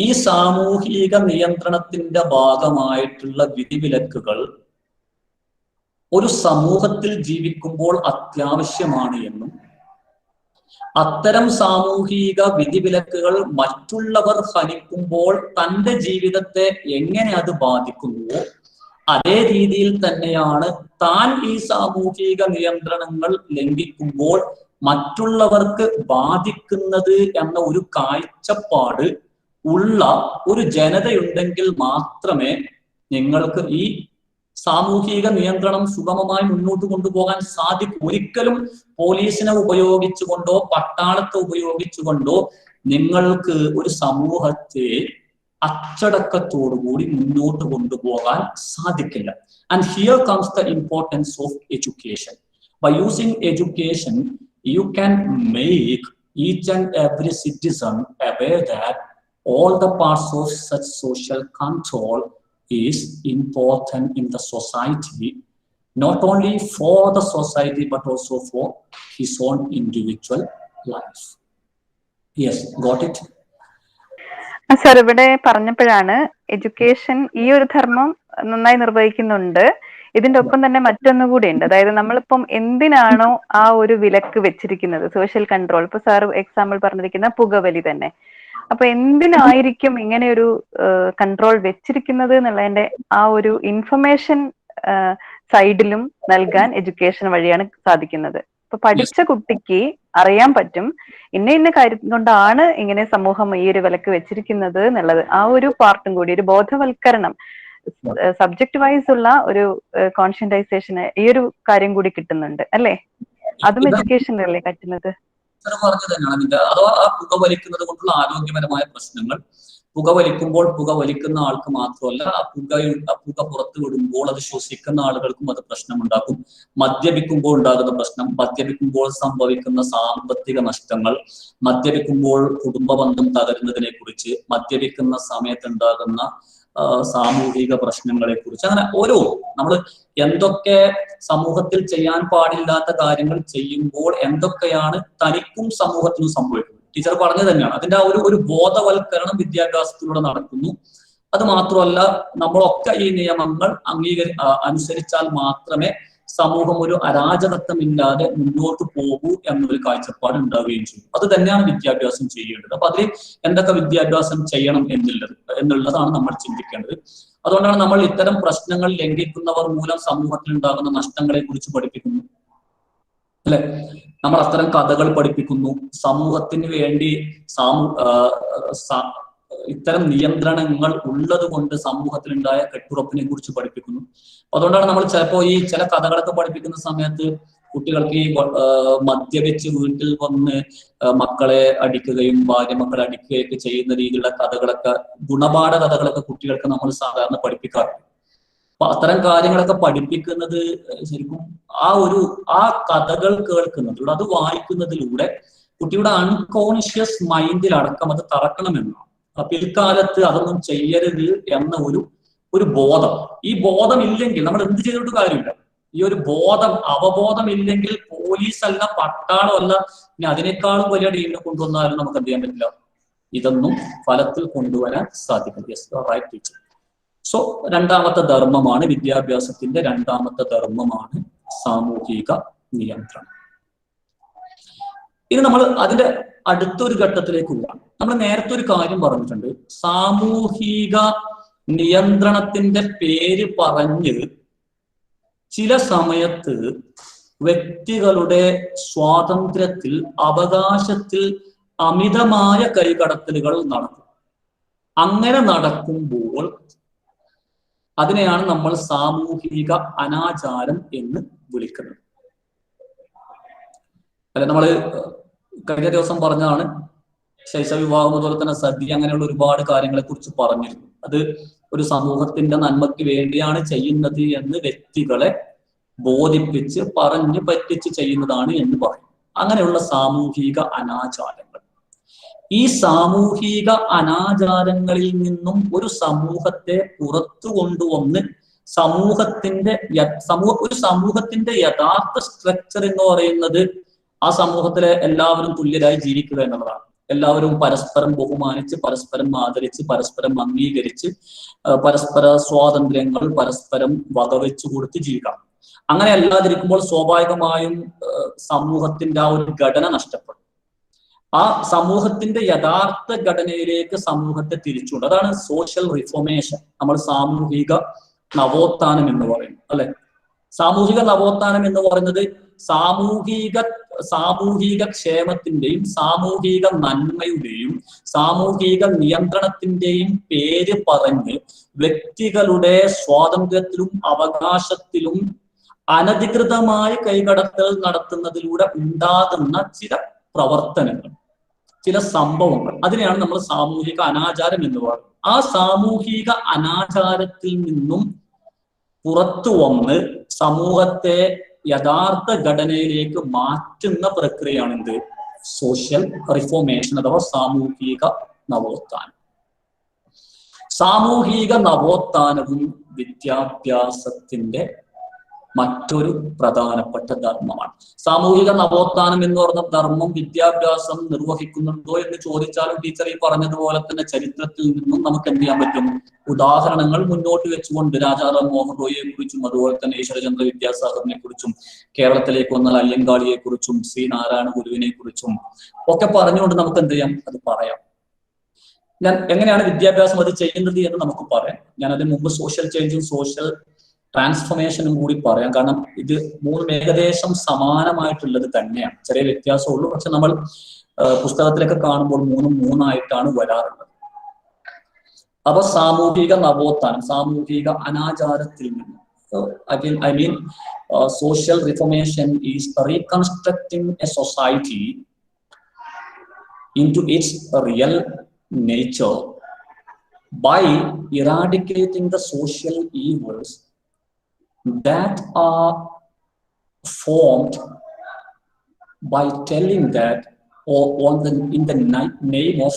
ഈ സാമൂഹിക നിയന്ത്രണത്തിന്റെ ഭാഗമായിട്ടുള്ള വിധിവിലക്കുകൾ ഒരു സമൂഹത്തിൽ ജീവിക്കുമ്പോൾ അത്യാവശ്യമാണ് എന്നും, അത്തരം സാമൂഹിക വിധിവിലക്കുകൾ മറ്റുള്ളവർ ഹനിക്കുമ്പോൾ തന്റെ ജീവിതത്തെ എങ്ങനെ അത് ബാധിക്കുന്നുവോ അതേ രീതിയിൽ തന്നെയാണ് താൻ ഈ സാമൂഹിക നിയന്ത്രണങ്ങൾ ലംഘിക്കുമ്പോൾ മറ്റുള്ളവർക്ക് ബാധിക്കുന്നത് എന്ന ഒരു കാഴ്ചപ്പാട് ഉള്ള ഒരു ജനതയുണ്ടെങ്കിൽ മാത്രമേ നിങ്ങൾക്ക് ഈ സാമൂഹിക നിയന്ത്രണം സുഗമമായി മുന്നോട്ട് കൊണ്ടുപോകാൻ സാധിക്കും. ഒരിക്കലും പോലീസിനെ ഉപയോഗിച്ചുകൊണ്ടോ പട്ടാളത്തെ ഉപയോഗിച്ചുകൊണ്ടോ നിങ്ങൾക്ക് ഒരു സമൂഹത്തെ അച്ചടക്കത്തോടുകൂടി മുന്നോട്ട് കൊണ്ടുപോകാൻ സാധിക്കില്ല. And here comes the importance of education. By using education, you can make each and every citizen aware that all the parts of such social control is important in the society, not only for the society but also for his own individual life. Yes, got it? Sir, ഇവിടെ പറഞ്ഞപ്പോഴാണ് education ഈ ഒരു ധർമ്മം നന്നായി നിർവഹിക്കുന്നുണ്ട്. ഇതിന്റെ ഒപ്പം തന്നെ മറ്റൊന്നുകൂടി ഉണ്ട്. അതായത് നമ്മളിപ്പം എന്തിനാണോ ആ ഒരു വിലക്ക് വെച്ചിരിക്കുന്നത്, സോഷ്യൽ കൺട്രോൾ, ഇപ്പൊ സാർ എക്സാമ്പിൾ പറഞ്ഞിരിക്കുന്ന പുകവലി തന്നെ, അപ്പൊ എന്തിനായിരിക്കും ഇങ്ങനെ ഒരു കൺട്രോൾ വെച്ചിരിക്കുന്നത് എന്നുള്ളതിന്റെ ആ ഒരു ഇൻഫർമേഷൻ സൈഡിലും നൽകാൻ എഡ്യൂക്കേഷൻ വഴിയാണ് സാധിക്കുന്നത്. ഇപ്പൊ പഠിച്ച കുട്ടിക്ക് അറിയാൻ പറ്റും ഇന്ന കാര്യം കൊണ്ടാണ് ഇങ്ങനെ സമൂഹം ഈ ഒരു വിലക്ക് വെച്ചിരിക്കുന്നത് എന്നുള്ളത്. ആ ഒരു പാർട്ടും കൂടി, ഒരു ബോധവൽക്കരണം, സബ്ജക്ട് വൈസ് ഉള്ള ഒരു കോൺഷ്യന്റൈസേഷന് ഈ ഒരു കാര്യം കൂടി കിട്ടുന്നുണ്ട് അല്ലേ? അതും എഡ്യൂക്കേഷനല്ലേ പറ്റുന്നത്? പറഞ്ഞു തന്നെയാണ് അതിന്റെ. അഥവാ ആ പുക വലിക്കുന്നത് കൊണ്ടുള്ള ആരോഗ്യപരമായ പ്രശ്നങ്ങൾ, പുകവലിക്കുമ്പോൾ പുകവലിക്കുന്ന ആൾക്ക് മാത്രമല്ല, ആ പുക പുറത്തു വിടുമ്പോൾ അത് ശ്വസിക്കുന്ന ആളുകൾക്കും അത് പ്രശ്നമുണ്ടാക്കും. മദ്യപിക്കുമ്പോൾ ഉണ്ടാകുന്ന പ്രശ്നം, മദ്യപിക്കുമ്പോൾ സംഭവിക്കുന്ന സാമ്പത്തിക നഷ്ടങ്ങൾ, മദ്യപിക്കുമ്പോൾ കുടുംബ ബന്ധം തകരുന്നതിനെ കുറിച്ച്, മദ്യപിക്കുന്ന സമയത്ത് ഉണ്ടാകുന്ന സാമൂഹിക പ്രശ്നങ്ങളെ കുറിച്ച്, അങ്ങനെ ഓരോ നമ്മൾ എന്തൊക്കെ സമൂഹത്തിൽ ചെയ്യാൻ പാടില്ലാത്ത കാര്യങ്ങൾ ചെയ്യുമ്പോൾ എന്തൊക്കെയാണ് തനിക്കും സമൂഹത്തിനും സംഭവിക്കുന്നത്. ടീച്ചർ പറഞ്ഞു തന്നെയാണ്. അതിന്റെ ആ ഒരു ബോധവൽക്കരണം വിദ്യാഭ്യാസത്തിലൂടെ നടക്കുന്നു. അത് മാത്രമല്ല, നമ്മളൊക്കെ ഈ നിയമങ്ങൾ അനുസരിച്ചാൽ മാത്രമേ സമൂഹം ഒരു അരാജകത്വമില്ലാതെ മുന്നോട്ട് പോകൂ എന്നൊരു കാഴ്ചപ്പാട് ഉണ്ടാവുകയും ചെയ്യും. അത് തന്നെയാണ് വിദ്യാഭ്യാസം ചെയ്യേണ്ടത്. അപ്പൊ അതിൽ എന്തൊക്കെ വിദ്യാഭ്യാസം ചെയ്യണം എന്നുള്ളതാണ് നമ്മൾ ചിന്തിക്കേണ്ടത്. അതുകൊണ്ടാണ് നമ്മൾ ഇത്തരം പ്രശ്നങ്ങൾ ലംഘിക്കുന്നവർ മൂലം സമൂഹത്തിൽ ഉണ്ടാകുന്ന നഷ്ടങ്ങളെ കുറിച്ച് പഠിപ്പിക്കുന്നു അല്ലെ? നമ്മൾ അത്തരം കഥകൾ പഠിപ്പിക്കുന്നു. സമൂഹത്തിന് വേണ്ടി ഇത്തരം നിയന്ത്രണങ്ങൾ ഉള്ളത് കൊണ്ട് സമൂഹത്തിലുണ്ടായ കെട്ടുറപ്പിനെ കുറിച്ച് പഠിപ്പിക്കുന്നു. അതുകൊണ്ടാണ് നമ്മൾ ചിലപ്പോൾ ഈ ചില കഥകളൊക്കെ പഠിപ്പിക്കുന്ന സമയത്ത് കുട്ടികൾക്ക് ഈ മദ്യപിച്ച് വീട്ടിൽ വന്ന് മക്കളെ അടിക്കുകയും ഭാര്യ മക്കളെ അടിക്കുകയൊക്കെ ചെയ്യുന്ന രീതിയിലുള്ള കഥകളൊക്കെ, ഗുണപാഠ കഥകളൊക്കെ കുട്ടികൾക്ക് നമ്മൾ സാധാരണ പഠിപ്പിക്കാറുണ്ട്. അപ്പൊ അത്തരം കാര്യങ്ങളൊക്കെ പഠിപ്പിക്കുന്നത് ശരിക്കും ആ കഥകൾ കേൾക്കുന്നതിലൂടെ, അത് വായിക്കുന്നതിലൂടെ കുട്ടിയുടെ അൺകോൺഷ്യസ് മൈൻഡിൽ അടക്കം അത് തറക്കണമെന്നാണ്. പിൽക്കാലത്ത് അതൊന്നും ചെയ്യരുത് എന്ന ഒരു ബോധം. ഈ ബോധം ഇല്ലെങ്കിൽ നമ്മൾ എന്ത് ചെയ്തിട്ട് കാര്യമില്ല. ഈ ഒരു അവബോധം ഇല്ലെങ്കിൽ പോലീസല്ല, പട്ടാളമല്ല, ഇനി അതിനേക്കാളും വലിയ ടീമിനെ കൊണ്ടുവന്നാലും നമുക്ക് എന്ത് ചെയ്യാൻ പറ്റില്ല, ഇതൊന്നും ഫലത്തിൽ കൊണ്ടുവരാൻ സാധിക്കില്ല. Yes, right teacher. സോ രണ്ടാമത്തെ ധർമ്മമാണ്, വിദ്യാഭ്യാസത്തിന്റെ രണ്ടാമത്തെ ധർമ്മമാണ് സാമൂഹിക നിയന്ത്രണം. ഇനി നമ്മൾ അതിന്റെ അടുത്തൊരു ഘട്ടത്തിലേക്ക് പോകാം. നമ്മൾ നേരത്തെ ഒരു കാര്യം പറഞ്ഞിട്ടുണ്ട്, സാമൂഹിക നിയന്ത്രണത്തിന്റെ പേര് പറഞ്ഞ് ചില സമയത്ത് വ്യക്തികളുടെ സ്വാതന്ത്ര്യത്തിൽ, അവകാശത്തിൽ അമിതമായ കൈകടത്തലുകൾ നടക്കും. അങ്ങനെ നടക്കുമ്പോൾ അതിനെയാണ് നമ്മൾ സാമൂഹിക അനാചാരം എന്ന് വിളിക്കുന്നത്. അല്ലെ, നമ്മള് കഴിഞ്ഞ ദിവസം പറഞ്ഞതാണ് ശൈശവിവാഹം, അതുപോലെ തന്നെ സദ്യ, അങ്ങനെയുള്ള ഒരുപാട് കാര്യങ്ങളെ കുറിച്ച് പറഞ്ഞിരുന്നു. അത് ഒരു സമൂഹത്തിന്റെ നന്മയ്ക്ക് വേണ്ടിയാണ് ചെയ്യുന്നത് എന്ന് വ്യക്തികളെ ബോധിപ്പിച്ച് പറഞ്ഞ് പറ്റിച്ച് ചെയ്യുന്നതാണ് എന്ന് പറയും. അങ്ങനെയുള്ള സാമൂഹിക അനാചാരങ്ങൾ, ഈ സാമൂഹിക അനാചാരങ്ങളിൽ നിന്നും ഒരു സമൂഹത്തെ പുറത്തു കൊണ്ടുവന്ന് ഒരു സമൂഹത്തിന്റെ യഥാർത്ഥ സ്ട്രക്ചർ എന്ന് പറയുന്നത് ആ സമൂഹത്തിലെ എല്ലാവരും തുല്യരായി ജീവിക്കുക എന്നുള്ളതാണ്. എല്ലാവരും പരസ്പരം ബഹുമാനിച്ച്, പരസ്പരം ആദരിച്ച്, പരസ്പരം അംഗീകരിച്ച്, പരസ്പര സ്വാതന്ത്ര്യങ്ങൾ പരസ്പരം വകവെച്ചു കൊടുത്ത് ജീവിക്കാം. അങ്ങനെ അല്ലാതിരിക്കുമ്പോൾ സ്വാഭാവികമായും സമൂഹത്തിന്റെ ആ ഒരു ഘടന നഷ്ടപ്പെടും. ആ സമൂഹത്തിന്റെ യഥാർത്ഥ ഘടനയിലേക്ക് സമൂഹത്തെ തിരിച്ചുകൊണ്ട്, അതാണ് സോഷ്യൽ റിഫോർമേഷൻ, നമ്മൾ സാമൂഹിക നവോത്ഥാനം എന്ന് പറയുന്നത് അല്ലെ? സാമൂഹിക നവോത്ഥാനം എന്ന് പറയുന്നത് സാമൂഹിക ക്ഷേമത്തിന്റെയും സാമൂഹിക നന്മയുടെയും സാമൂഹിക നിയന്ത്രണത്തിന്റെയും പേര് പറഞ്ഞ് വ്യക്തികളുടെ സ്വാതന്ത്ര്യത്തിലും അവകാശത്തിലും അനധികൃതമായ കൈകടത്തൽ നടത്തുന്നതിലൂടെ ഉണ്ടാകുന്ന ചില പ്രവർത്തനങ്ങൾ, ചില സംഭവങ്ങൾ, അതിനെയാണ് നമ്മൾ സാമൂഹിക അനാചാരം എന്ന് പറയുന്നത്. ആ സാമൂഹിക അനാചാരത്തിൽ നിന്നും പുറത്തു വന്ന് സമൂഹത്തെ യഥാർത്ഥ ഘടനയിലേക്ക് മാറ്റുന്ന പ്രക്രിയയാണ് എന്ത്? സോഷ്യൽ റിഫോർമേഷൻ അഥവാ സാമൂഹിക നവോത്ഥാനം. സാമൂഹിക നവോത്ഥാനവും വിദ്യാഭ്യാസത്തിന്റെ മറ്റൊരു പ്രധാനപ്പെട്ട ധർമ്മമാണ്. സാമൂഹിക നവോത്ഥാനം എന്ന് പറഞ്ഞ ധർമ്മം വിദ്യാഭ്യാസം നിർവഹിക്കുന്നുണ്ടോ എന്ന് ചോദിച്ചാലും ടീച്ചർ ഈ പറഞ്ഞതുപോലെ തന്നെ ചരിത്രത്തിൽ നിന്നും നമുക്ക് എന്ത് ചെയ്യാൻ പറ്റും? ഉദാഹരണങ്ങൾ മുന്നോട്ട് വെച്ചുകൊണ്ട് രാജാറാം മോഹൻ റോയിയെ കുറിച്ചും അതുപോലെ തന്നെ ഈശ്വരചന്ദ്ര വിദ്യാസാഗറിനെ കുറിച്ചും കേരളത്തിലേക്ക് വന്നാൽ അയ്യങ്കാളിയെ കുറിച്ചും ശ്രീ നാരായണ ഗുരുവിനെ കുറിച്ചും ഒക്കെ പറഞ്ഞുകൊണ്ട് നമുക്ക് എന്ത് ചെയ്യാം? അത് പറയാം. ഞാൻ എങ്ങനെയാണ് വിദ്യാഭ്യാസം അത് ചെയ്യുന്നത് എന്ന് നമുക്ക് പറയാം. ഞാൻ അതിന് മുമ്പ് സോഷ്യൽ ചേഞ്ചും സോഷ്യൽ ട്രാൻസ്ഫോർമേഷനും കൂടി പറയാം. കാരണം ഇത് മൂന്നും ഏകദേശം സമാനമായിട്ടുള്ളത് തന്നെയാണ്, ചെറിയ വ്യത്യാസമുള്ളൂ. പക്ഷെ നമ്മൾ പുസ്തകത്തിലൊക്കെ കാണുമ്പോൾ മൂന്നായിട്ടാണ് വരാറുള്ളത്. അപ്പൊ സാമൂഹിക നവോത്ഥാനം, സാമൂഹിക അനാചാരത്തിൽ നിന്ന് I mean social reformation is reconstructing a society into its real nature by eradicating the social evils that are formed by telling that or in the name of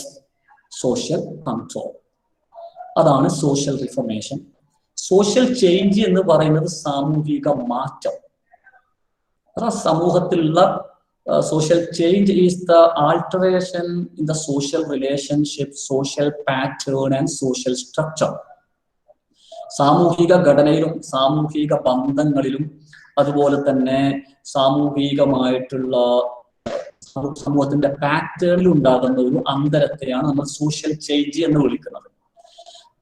social control. അതാണ് സോഷ്യൽ റിഫോർമേഷൻ. സോഷ്യൽ ചേഞ്ച് എന്ന് പറയുന്നത് സാമൂഹിക മാറ്റം. അതാ സമൂഹത്തിലുള്ള social change is the alteration in the social relationship, social pattern and social structure. സാമൂഹിക ഘടനയിലും സാമൂഹിക ബന്ധങ്ങളിലും അതുപോലെ തന്നെ സാമൂഹികമായിട്ടുള്ള സമൂഹത്തിന്റെ പാറ്റേണിൽ ഉണ്ടാകുന്ന ഒരു അന്തരത്തെയാണ് നമ്മൾ സോഷ്യൽ ചേഞ്ച് എന്ന് വിളിക്കുന്നത്.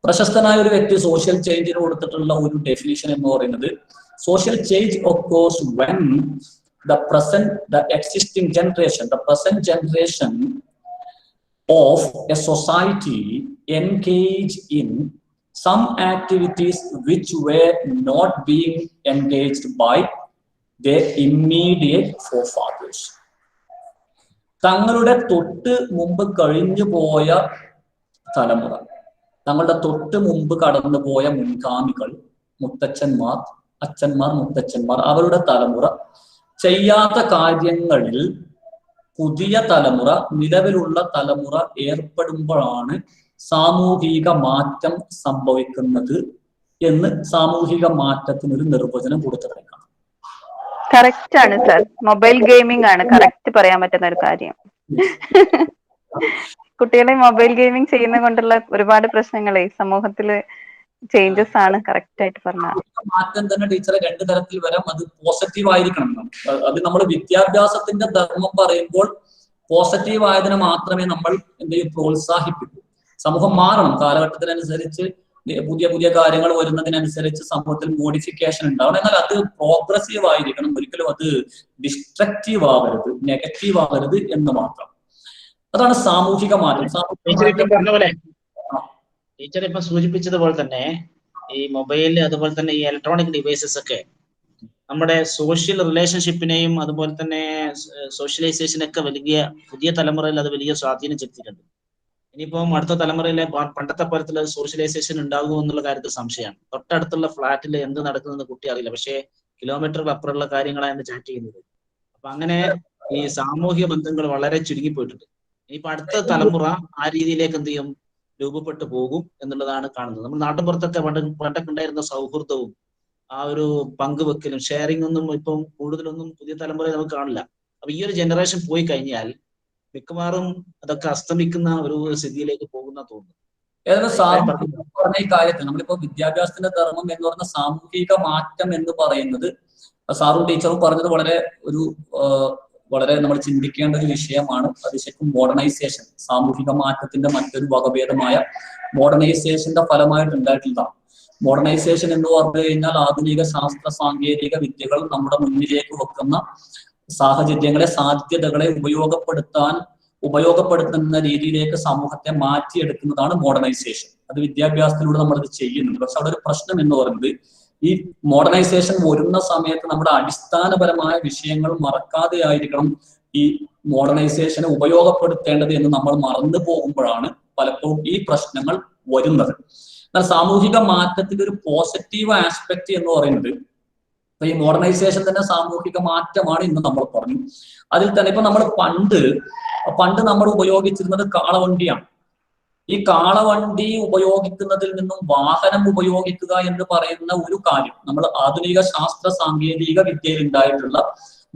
പ്രശസ്തനായ ഒരു വ്യക്തി സോഷ്യൽ ചേഞ്ചിന് കൊടുത്തിട്ടുള്ള ഒരു ഡെഫിനിഷൻ എന്ന് പറയുന്നത്, social change occurs when the existing generation, the present generation of a society engage in some activities which were not being engaged by their immediate forefathers. തങ്ങളുടെ തൊട്ട് മുമ്പ് കഴിഞ്ഞു പോയ തലമുറ, തങ്ങളുടെ തൊട്ട് മുമ്പ് കടന്നുപോയ മുൻഗാമികൾ, മുത്തച്ഛന്മാർ, അച്ഛന്മാർ, മുത്തച്ഛന്മാർ, അവരുടെ തലമുറ ചെയ്യാത്ത കാര്യങ്ങളിൽ പുതിയ തലമുറ, നിലവിലുള്ള തലമുറ ഏർപ്പെടുമ്പോഴാണ് സാമൂഹിക മാറ്റം സംഭവിക്കുന്നത് എന്ന് സാമൂഹിക മാറ്റത്തിനൊരു നിർവചനം കൊടുത്തിട്ടേക്കാണ്. കറക്റ്റ് ആണ് സർ. മൊബൈൽ ഗെയിമിംഗ് ആണ് കറക്റ്റ് പറയാൻ പറ്റുന്ന ഒരു കാര്യം. കുട്ടികളെ മൊബൈൽ ഗെയിമിംഗ് ചെയ്യുന്ന കൊണ്ടുള്ള ഒരുപാട് പ്രശ്നങ്ങളെ സമൂഹത്തില് ചേഞ്ചസ് ആണ് കറക്റ്റ് ആയിട്ട് പറഞ്ഞത്. മാറ്റം തന്നെ ടീച്ചറെ രണ്ട് തരത്തിൽ വരാം. അത് പോസിറ്റീവ് ആയിരിക്കണം. അത് നമ്മൾ വിദ്യാഭ്യാസത്തിന്റെ ധർമ്മം പറയുമ്പോൾ പോസിറ്റീവ് ആയതിനെ മാത്രമേ നമ്മൾ എന്തെങ്കിലും പ്രോത്സാഹിപ്പിക്കൂ. സമൂഹം മാറണം, കാലഘട്ടത്തിനനുസരിച്ച് പുതിയ പുതിയ കാര്യങ്ങൾ വരുന്നതിനനുസരിച്ച് സമൂഹത്തിൽ മോഡിഫിക്കേഷൻ ഉണ്ടാവണം. എന്നാൽ അത് പ്രോഗ്രസീവ് ആയിരിക്കണം, ഒരിക്കലും അത് ഡിസ്ട്രക്റ്റീവ് ആവരുത്, നെഗറ്റീവ് ആവരുത് എന്ന് മാത്രം. അതാണ് സാമൂഹിക മാറ്റം. ടീച്ചർ ഇപ്പൊ സൂചിപ്പിച്ചതുപോലെ തന്നെ ഈ മൊബൈൽ അതുപോലെ തന്നെ ഈ ഇലക്ട്രോണിക് ഡിവൈസസ് ഒക്കെ നമ്മുടെ സോഷ്യൽ റിലേഷൻഷിപ്പിനെയും അതുപോലെ തന്നെ സോഷ്യലൈസേഷനൊക്കെ വലിയ പുതിയ തലമുറയിൽ അത് വലിയ സ്വാധീനം ചെലുത്തിയിട്ടുണ്ട്. ഇനിയിപ്പം അടുത്ത തലമുറയിലെ പണ്ടത്തെ പോലത്തുള്ള സോഷ്യലൈസേഷൻ ഉണ്ടാകുമോ എന്നുള്ള കാര്യത്തിൽ സംശയമാണ്. തൊട്ടടുത്തുള്ള ഫ്ലാറ്റിൽ എന്ത് നടക്കുന്നതെന്ന് കുട്ടി അറിയില്ല, പക്ഷേ കിലോമീറ്ററുകൾ അപ്പുറമുള്ള കാര്യങ്ങളാണ് ചാറ്റ് ചെയ്യുന്നത്. അപ്പൊ അങ്ങനെ ഈ സാമൂഹിക ബന്ധങ്ങൾ വളരെ ചുരുങ്ങിപ്പോയിട്ടുണ്ട്. ഇനിയിപ്പോ അടുത്ത തലമുറ ആ രീതിയിലേക്ക് എന്ത് ചെയ്യും, രൂപപ്പെട്ടു പോകും എന്നുള്ളതാണ് കാണുന്നത്. നമ്മൾ നാട്ടിൻപുറത്തൊക്കെ പണ്ടൊക്കെ ഉണ്ടായിരുന്ന സൗഹൃദവും ആ ഒരു പങ്കുവെക്കലും ഷെയറിംഗ് ഒന്നും ഇപ്പം കൂടുതലൊന്നും പുതിയ തലമുറയെ നമുക്ക് കാണില്ല. അപ്പൊ ഈ ഒരു ജനറേഷൻ പോയി കഴിഞ്ഞാൽ മിക്കവാറും അതൊക്കെ അസ്തമിക്കുന്ന ഒരു സ്ഥിതിയിലേക്ക് പോകുന്ന തോന്നുന്നു. പറഞ്ഞ ഈ കാര്യത്തിൽ നമ്മളിപ്പോ വിദ്യാഭ്യാസത്തിന്റെ ധർമ്മം എന്ന് പറഞ്ഞ സാമൂഹിക മാറ്റം എന്ന് പറയുന്നത് സാറും ടീച്ചറും പറഞ്ഞത് വളരെ നമ്മൾ ചിന്തിക്കേണ്ട ഒരു വിഷയമാണ്. അത് ശരിക്കും മോഡേണൈസേഷൻ, സാമൂഹിക മാറ്റത്തിന്റെ മറ്റൊരു വകഭേദമായ മോഡേണൈസേഷന്റെ ഫലമായിട്ട് ഉണ്ടായിട്ടുള്ളതാണ്. മോഡേണൈസേഷൻ എന്ന് പറഞ്ഞു കഴിഞ്ഞാൽ ആധുനിക ശാസ്ത്ര സാങ്കേതിക വിദ്യകൾ നമ്മുടെ മുന്നിലേക്ക് വെക്കുന്ന സാഹചര്യങ്ങളെ, സാധ്യതകളെ ഉപയോഗപ്പെടുത്തുന്ന രീതിയിലേക്ക് സമൂഹത്തെ മാറ്റിയെടുക്കുന്നതാണ് മോഡേണൈസേഷൻ. അത് വിദ്യാഭ്യാസത്തിലൂടെ നമ്മളത് ചെയ്യുന്നുണ്ട്. പക്ഷെ അവിടെ ഒരു പ്രശ്നം എന്ന് പറയുന്നത്, ഈ മോഡേണൈസേഷൻ വരുന്ന സമയത്ത് നമ്മുടെ അടിസ്ഥാനപരമായ വിഷയങ്ങൾ മറക്കാതെ ആയിരിക്കണം ഈ മോഡേണൈസേഷനെ ഉപയോഗപ്പെടുത്തേണ്ടത് എന്ന് നമ്മൾ മറന്നു പോകുമ്പോഴാണ് പലപ്പോഴും ഈ പ്രശ്നങ്ങൾ വരുന്നത്. എന്നാൽ സാമൂഹിക മാറ്റത്തിന്റെ ഒരു പോസിറ്റീവ് ആസ്പെക്ട് എന്ന് പറയുന്നത്, ഈ മോഡേണൈസേഷൻ തന്നെ സാമൂഹിക മാറ്റമാണ് ഇന്ന് നമ്മൾ പറഞ്ഞു. അതിൽ തന്നെ ഇപ്പൊ നമ്മൾ പണ്ട് നമ്മൾ ഉപയോഗിച്ചിരുന്നത് കാളവണ്ടിയാണ്. ഈ കാളവണ്ടി ഉപയോഗിക്കുന്നതിൽ നിന്നും വാഹനം ഉപയോഗിക്കുക എന്ന് പറയുന്ന ഒരു കാര്യം നമ്മൾ ആധുനിക ശാസ്ത്ര സാങ്കേതിക വിദ്യയിൽ ഉണ്ടായിട്ടുള്ള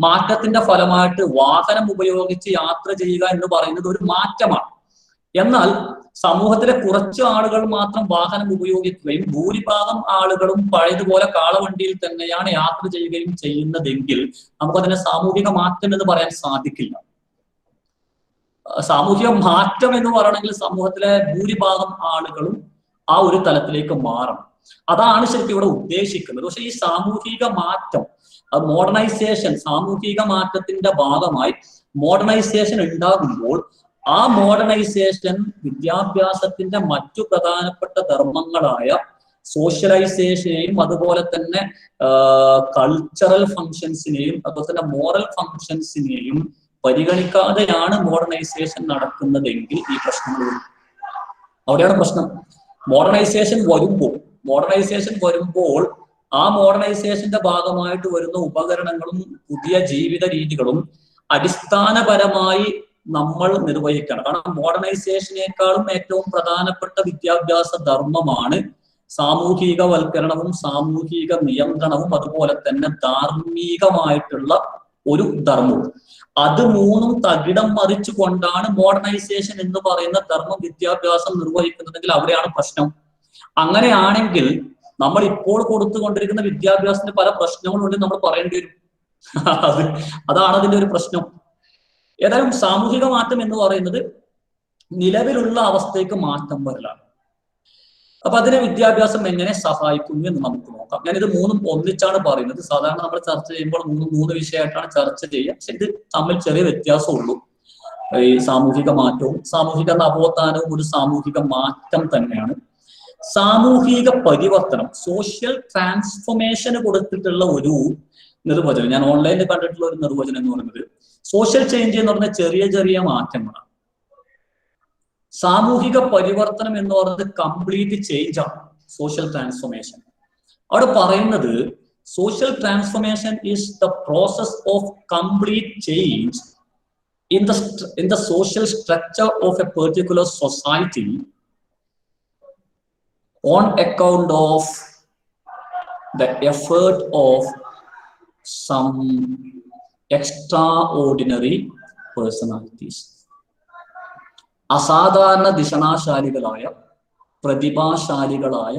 മാറ്റത്തിന്റെ ഫലമായിട്ട് വാഹനം ഉപയോഗിച്ച് യാത്ര ചെയ്യുക എന്ന് പറയുന്നത് ഒരു മാറ്റമാണ്. എന്നാൽ സമൂഹത്തിലെ കുറച്ച് ആളുകൾ മാത്രം വാഹനം ഉപയോഗിക്കുകയും ഭൂരിഭാഗം ആളുകളും പഴയതുപോലെ കാളവണ്ടിയിൽ തന്നെയാണ് യാത്ര ചെയ്യുകയും ചെയ്യുന്നതെങ്കിൽ നമുക്കതിനെ സാമൂഹിക മാറ്റം എന്ന് പറയാൻ സാധിക്കില്ല. സാമൂഹിക മാറ്റം എന്ന് പറയണമെങ്കിൽ സമൂഹത്തിലെ ഭൂരിഭാഗം ആളുകളും ആ ഒരു തലത്തിലേക്ക് മാറണം. അതാണ് ശരിക്കും ഇവിടെ ഉദ്ദേശിക്കുന്നത്. പക്ഷെ ഈ സാമൂഹിക മാറ്റം, മോഡേണൈസേഷൻ, സാമൂഹിക മാറ്റത്തിന്റെ ഭാഗമായി മോഡേണൈസേഷൻ ഉണ്ടാകുമ്പോൾ ആ മോഡേണൈസേഷൻ വിദ്യാഭ്യാസത്തിന്റെ മറ്റു പ്രധാനപ്പെട്ട ധർമ്മങ്ങളായ സോഷ്യലൈസേഷനെയും അതുപോലെ തന്നെ കൾച്ചറൽ ഫങ്ഷൻസിനെയും അതുപോലെ തന്നെ മോറൽ ഫങ്ഷൻസിനെയും പരിഗണിക്കാതെയാണ് മോഡേണൈസേഷൻ നടക്കുന്നതെങ്കിൽ ഈ പ്രശ്നങ്ങൾ വരും. അവിടെയാണ് പ്രശ്നം. മോഡേണൈസേഷൻ വരുമ്പോൾ ആ മോഡേണൈസേഷന്റെ ഭാഗമായിട്ട് വരുന്ന ഉപകരണങ്ങളും പുതിയ ജീവിത രീതികളും അടിസ്ഥാനപരമായി നമ്മൾ നിർവഹിക്കണം. കാരണം മോഡേണൈസേഷനേക്കാളും ഏറ്റവും പ്രധാനപ്പെട്ട വിദ്യാഭ്യാസ ധർമ്മമാണ് സാമൂഹികവൽക്കരണവും സാമൂഹിക നിയന്ത്രണവും അതുപോലെ തന്നെ ധാർമ്മികമായിട്ടുള്ള ഒരു ധർമ്മവും. അത് മൂന്നും തകിടം മറിച്ചു കൊണ്ടാണ് മോഡേണൈസേഷൻ എന്ന് പറയുന്ന ധർമ്മം വിദ്യാഭ്യാസം നിർവഹിക്കുന്നതെങ്കിൽ അവിടെയാണ് പ്രശ്നം. അങ്ങനെയാണെങ്കിൽ നമ്മൾ ഇപ്പോൾ കൊടുത്തുകൊണ്ടിരിക്കുന്ന വിദ്യാഭ്യാസത്തിന് പല പ്രശ്നങ്ങളുണ്ട് നമ്മൾ പറയേണ്ടി വരും. അതാണ് അതിന്റെ ഒരു പ്രശ്നം. ഏതായാലും സാമൂഹിക മാറ്റം എന്ന് പറയുന്നത് നിലവിലുള്ള അവസ്ഥയ്ക്ക് മാറ്റം വരലാണ്. അപ്പൊ അതിനെ വിദ്യാഭ്യാസം എങ്ങനെ സഹായിക്കുന്നു എന്ന് നമുക്ക് നോക്കാം. ഞാനിത് മൂന്നും ഒന്നിച്ചാണ് പറയുന്നത്. സാധാരണ നമ്മൾ ചർച്ച ചെയ്യുമ്പോൾ മൂന്ന് വിഷയമായിട്ടാണ് ചർച്ച ചെയ്യുക. പക്ഷെ ഇത് തമ്മിൽ ചെറിയ വ്യത്യാസമുള്ളൂ. ഈ സാമൂഹിക മാറ്റവും സാമൂഹിക നവോത്ഥാനവും ഒരു സാമൂഹിക മാറ്റം തന്നെയാണ്. സാമൂഹിക പരിവർത്തനം, സോഷ്യൽ ട്രാൻസ്ഫോർമേഷന് കൊടുത്തിട്ടുള്ള ഒരു നിർവചനം, ഞാൻ ഓൺലൈനിൽ കണ്ടിട്ടുള്ള ഒരു നിർവചനം എന്ന് പറയുന്നത്, സോഷ്യൽ ചേഞ്ച് എന്ന് പറഞ്ഞ ചെറിയ ചെറിയ മാറ്റങ്ങളാണ്. സാമൂഹിക പരിവർത്തനം എന്ന് പറയുന്നത് കംപ്ലീറ്റ് ചേഞ്ച് ആണ്, സോഷ്യൽ ട്രാൻസ്ഫോർമേഷൻ. അവിടെ പറയുന്നത് social transformation is the process of complete change in the social structure of a particular society on account of the effort of some extraordinary personalities. അസാധാരണ ദിഷണാശാലികളായ പ്രതിഭാശാലികളായ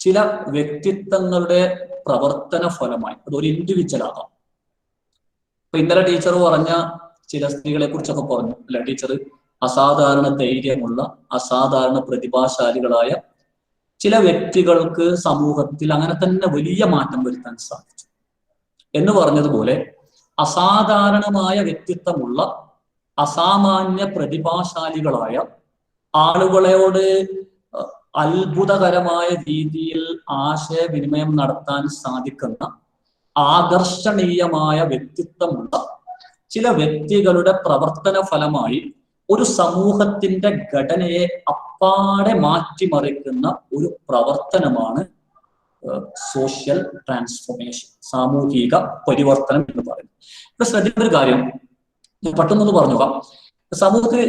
ചില വ്യക്തിത്വങ്ങളുടെ പ്രവർത്തന ഫലമായി, അതൊരു ഇൻഡിവിജ്വൽ ആകാം. ഇപ്പൊ ഇന്നലെ ടീച്ചർ പറഞ്ഞ ചില സ്ത്രീകളെ കുറിച്ചൊക്കെ പറഞ്ഞു അല്ലെ ടീച്ചർ, അസാധാരണ ധൈര്യമുള്ള അസാധാരണ പ്രതിഭാശാലികളായ ചില വ്യക്തികൾക്ക് സമൂഹത്തിൽ അങ്ങനെ തന്നെ വലിയ മാറ്റം വരുത്താൻ സാധിച്ചു എന്ന് പറഞ്ഞതുപോലെ, അസാധാരണമായ വ്യക്തിത്വമുള്ള അസാമാന്യ പ്രതിഭാശാലികളായ ആളുകളോട് അത്ഭുതകരമായ രീതിയിൽ ആശയവിനിമയം നടത്താൻ സാധിക്കുന്ന ആകർഷണീയമായ വ്യക്തിത്വമുള്ള ചില വ്യക്തികളുടെ പ്രവർത്തന ഫലമായി ഒരു സമൂഹത്തിന്റെ ഘടനയെ അപ്പാടെ മാറ്റിമറിക്കുന്ന ഒരു പ്രവർത്തനമാണ് സോഷ്യൽ ട്രാൻസ്ഫോർമേഷൻ, സാമൂഹിക പരിവർത്തനം എന്ന് പറയുന്നത്. ഇപ്പൊ ശ്രദ്ധിക്കുന്ന ഒരു കാര്യം പെട്ടെന്നൊന്ന് പറഞ്ഞോക്കാം. സമൂഹത്തിൽ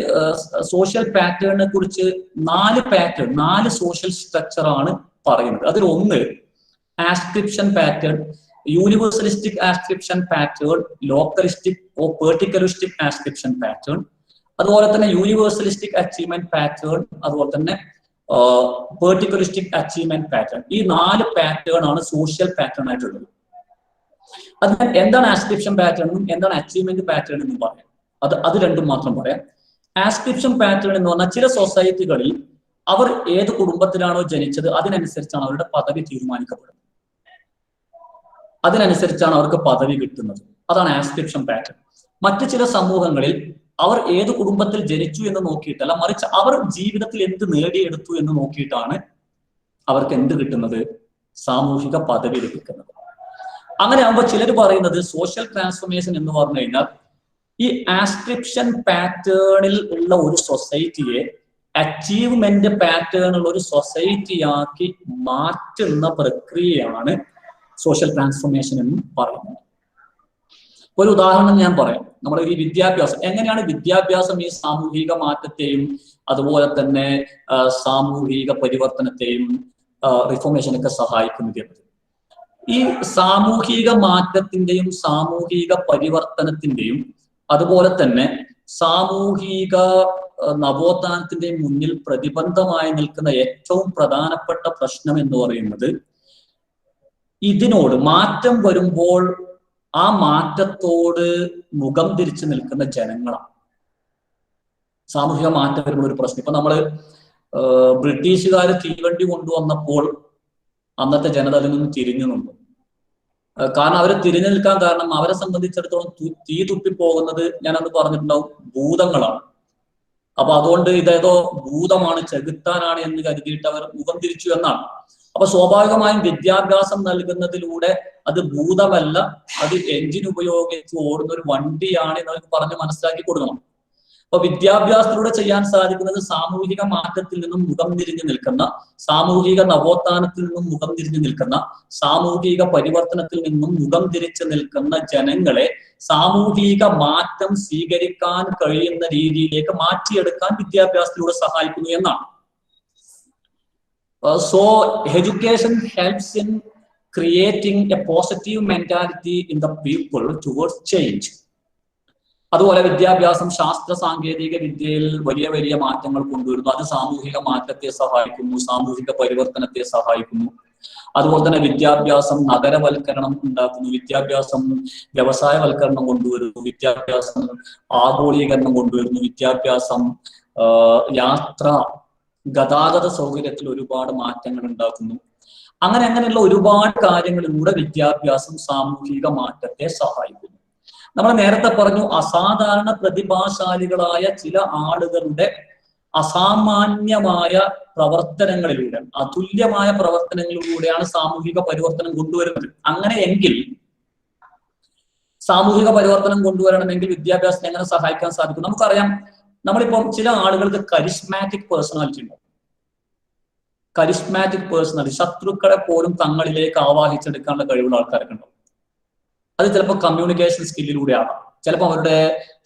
സോഷ്യൽ പാറ്റേണിനെ കുറിച്ച് നാല് സോഷ്യൽ സ്ട്രക്ചർ ആണ് പറയുന്നത്. അതിൽ ഒന്ന് ആസ്ക്രിപ്ഷൻ പാറ്റേൺ, യൂണിവേഴ്സലിസ്റ്റിക് ആസ്ക്രിപ്ഷൻ പാറ്റേൺ, ലോക്കലിസ്റ്റിക് ഓ പെർട്ടിക്കുലറിസ്റ്റിക് ആസ്ക്രിപ്ഷൻ പാറ്റേൺ, അതുപോലെ തന്നെ യൂണിവേഴ്സലിസ്റ്റിക് അച്ചീവ്മെന്റ് പാറ്റേൺ, അതുപോലെ തന്നെ പെർട്ടിക്കുലറിസ്റ്റിക് അച്ചീവ്മെന്റ് പാറ്റേൺ. ഈ 4 പാറ്റേൺ ആണ് സോഷ്യൽ പാറ്റേൺ ആയിട്ടുള്ളത്. അതിന് എന്താണ് ആസ്ക്രിപ്ഷൻ പാറ്റേൺ എന്നും എന്താണ് അച്ചീവ്മെന്റ് പാറ്റേൺ എന്നും പറയാം. അത് രണ്ടും മാത്രം പറയാം. ആസ്ക്രിപ്ഷൻ പാറ്റേൺ എന്ന് പറഞ്ഞാൽ ചില സൊസൈറ്റികളിൽ അവർ ഏത് കുടുംബത്തിലാണോ ജനിച്ചത് അതിനനുസരിച്ചാണ് അവരുടെ പദവി തീരുമാനിക്കപ്പെടുന്നത്, അതിനനുസരിച്ചാണ് അവർക്ക് പദവി കിട്ടുന്നത്. അതാണ് ആസ്ക്രിപ്ഷൻ പാറ്റേൺ. മറ്റു ചില സമൂഹങ്ങളിൽ അവർ ഏത് കുടുംബത്തിൽ ജനിച്ചു എന്ന് നോക്കിയിട്ടല്ല, മറിച്ച് അവർ ജീവിതത്തിൽ എന്ത് നേടിയെടുത്തു എന്ന് നോക്കിയിട്ടാണ് അവർക്ക് എന്ത് കിട്ടുന്നത്, സാമൂഹിക പദവി ലഭിക്കുന്നത്. അങ്ങനെ ആകുമ്പോൾ ചിലർ പറയുന്നത് സോഷ്യൽ ട്രാൻസ്ഫോർമേഷൻ എന്ന് പറഞ്ഞു കഴിഞ്ഞാൽ ഈ ആസ്ക്രിപ്ഷൻ പാറ്റേണിൽ ഉള്ള ഒരു സൊസൈറ്റിയെ അച്ചീവ്മെന്റ് പാറ്റേൺ ഉള്ള ഒരു സൊസൈറ്റിയാക്കി മാറ്റുന്ന പ്രക്രിയയാണ് സോഷ്യൽ ട്രാൻസ്ഫോർമേഷൻ എന്ന് പറയുന്നത്. ഒരു ഉദാഹരണം ഞാൻ പറയാം. നമ്മുടെ ഈ വിദ്യാഭ്യാസം, എങ്ങനെയാണ് വിദ്യാഭ്യാസം ഈ സാമൂഹിക മാറ്റത്തെയും അതുപോലെ തന്നെ സാമൂഹിക പരിവർത്തനത്തെയും റിഫോർമേഷനൊക്കെ സഹായിക്കുന്നത് എന്നത്. ഈ സാമൂഹിക മാറ്റത്തിന്റെയും സാമൂഹിക പരിവർത്തനത്തിന്റെയും അതുപോലെ തന്നെ സാമൂഹിക നവോത്ഥാനത്തിന്റെയും മുന്നിൽ പ്രതിബന്ധമായി നിൽക്കുന്ന ഏറ്റവും പ്രധാനപ്പെട്ട പ്രശ്നം എന്ന് പറയുന്നത് ഇതിനോട് മാറ്റം വരുമ്പോൾ ആ മാറ്റത്തോട് മുഖം തിരിച്ചു നിൽക്കുന്ന ജനങ്ങളാണ്. സാമൂഹിക മാറ്റം വരുമ്പോൾ ഒരു പ്രശ്നം, ഇപ്പൊ നമ്മള് ബ്രിട്ടീഷുകാർ തീവണ്ടി കൊണ്ടുവന്നപ്പോൾ അന്നത്തെ ജനത അതിൽ നിന്നും തിരിഞ്ഞു നിന്നു. കാരണം അവരെ തിരിഞ്ഞു നിൽക്കാൻ കാരണം അവരെ സംബന്ധിച്ചിടത്തോളം തീ തുപ്പിപ്പോകുന്നത്, ഞാനത് പറഞ്ഞിട്ടുണ്ടാവും, ഭൂതങ്ങളാണ്. അപ്പൊ അതുകൊണ്ട് ഇതേതോ ഭൂതമാണ്, ചെകുത്താനാണ് എന്ന് കരുതിയിട്ട് അവർ മുഖം തിരിച്ചു എന്നാണ്. അപ്പൊ സ്വാഭാവികമായും വിദ്യാഭ്യാസം നൽകുന്നതിലൂടെ അത് ഭൂതമല്ല, അത് എഞ്ചിൻ ഉപയോഗിച്ച് ഓടുന്ന ഒരു വണ്ടിയാണ് എന്നവർക്ക് പറഞ്ഞ് മനസ്സിലാക്കി കൊടുക്കണം. അപ്പൊ വിദ്യാഭ്യാസത്തിലൂടെ ചെയ്യാൻ സാധിക്കുന്നത് സാമൂഹിക മാറ്റത്തിൽ നിന്നും മുഖം തിരിഞ്ഞു നിൽക്കുന്ന, സാമൂഹിക നവോത്ഥാനത്തിൽ നിന്നും മുഖം തിരിഞ്ഞു നിൽക്കുന്ന, സാമൂഹിക പരിവർത്തനത്തിൽ നിന്നും മുഖം തിരിച്ചു നിൽക്കുന്ന ജനങ്ങളെ സാമൂഹിക മാറ്റം സ്വീകരിക്കാൻ കഴിയുന്ന രീതിയിലേക്ക് മാറ്റിയെടുക്കാൻ വിദ്യാഭ്യാസത്തിലൂടെ സഹായിക്കുന്നു എന്നാണ്. So education helps in creating a positive mentality in the people towards change. അതുപോലെ വിദ്യാഭ്യാസം ശാസ്ത്ര സാങ്കേതിക വിദ്യയിൽ വലിയ വലിയ മാറ്റങ്ങൾ കൊണ്ടുവരുന്നു. അത് സാമൂഹിക മാറ്റത്തെ സഹായിക്കുന്നു, സാമൂഹിക പരിവർത്തനത്തെ സഹായിക്കുന്നു. അതുപോലെ തന്നെ വിദ്യാഭ്യാസം നഗരവൽക്കരണം ഉണ്ടാക്കുന്നു, വിദ്യാഭ്യാസം വ്യവസായവൽക്കരണം കൊണ്ടുവരുന്നു, വിദ്യാഭ്യാസം ആഗോളീകരണം കൊണ്ടുവരുന്നു, വിദ്യാഭ്യാസം യാത്ര ഗതാഗത സൗകര്യത്തിൽ ഒരുപാട് മാറ്റങ്ങൾ ഉണ്ടാക്കുന്നു. അങ്ങനെയുള്ള ഒരുപാട് കാര്യങ്ങളിലൂടെ വിദ്യാഭ്യാസം സാമൂഹിക മാറ്റത്തെ സഹായിക്കുന്നു. നമ്മൾ നേരത്തെ പറഞ്ഞു, അസാധാരണ പ്രതിഭാശാലികളായ ചില ആളുകളുടെ അസാമാന്യമായ പ്രവർത്തനങ്ങളിലൂടെ, അതുല്യമായ പ്രവർത്തനങ്ങളിലൂടെയാണ് സാമൂഹിക പരിവർത്തനം കൊണ്ടുവരുന്നത്. അങ്ങനെയെങ്കിൽ സാമൂഹിക പരിവർത്തനം കൊണ്ടുവരണമെങ്കിൽ വിദ്യാഭ്യാസത്തെ എങ്ങനെ സഹായിക്കാൻ സാധിക്കും? നമുക്കറിയാം, നമ്മളിപ്പം ചില ആളുകൾക്ക് കരിസ്മാറ്റിക് പേഴ്സണാലിറ്റി ഉണ്ട്. കരിസ്മാറ്റിക് പേഴ്സണാലിറ്റി, ശത്രുക്കളെ പോലും തങ്ങളിലേക്ക് ആവാഹിച്ചെടുക്കാനുള്ള കഴിവുള്ള ആൾക്കാരൊക്കെ ഉണ്ടാവും. അത് ചിലപ്പോൾ കമ്മ്യൂണിക്കേഷൻ സ്കില്ലിലൂടെ ആകാം, ചിലപ്പോൾ അവരുടെ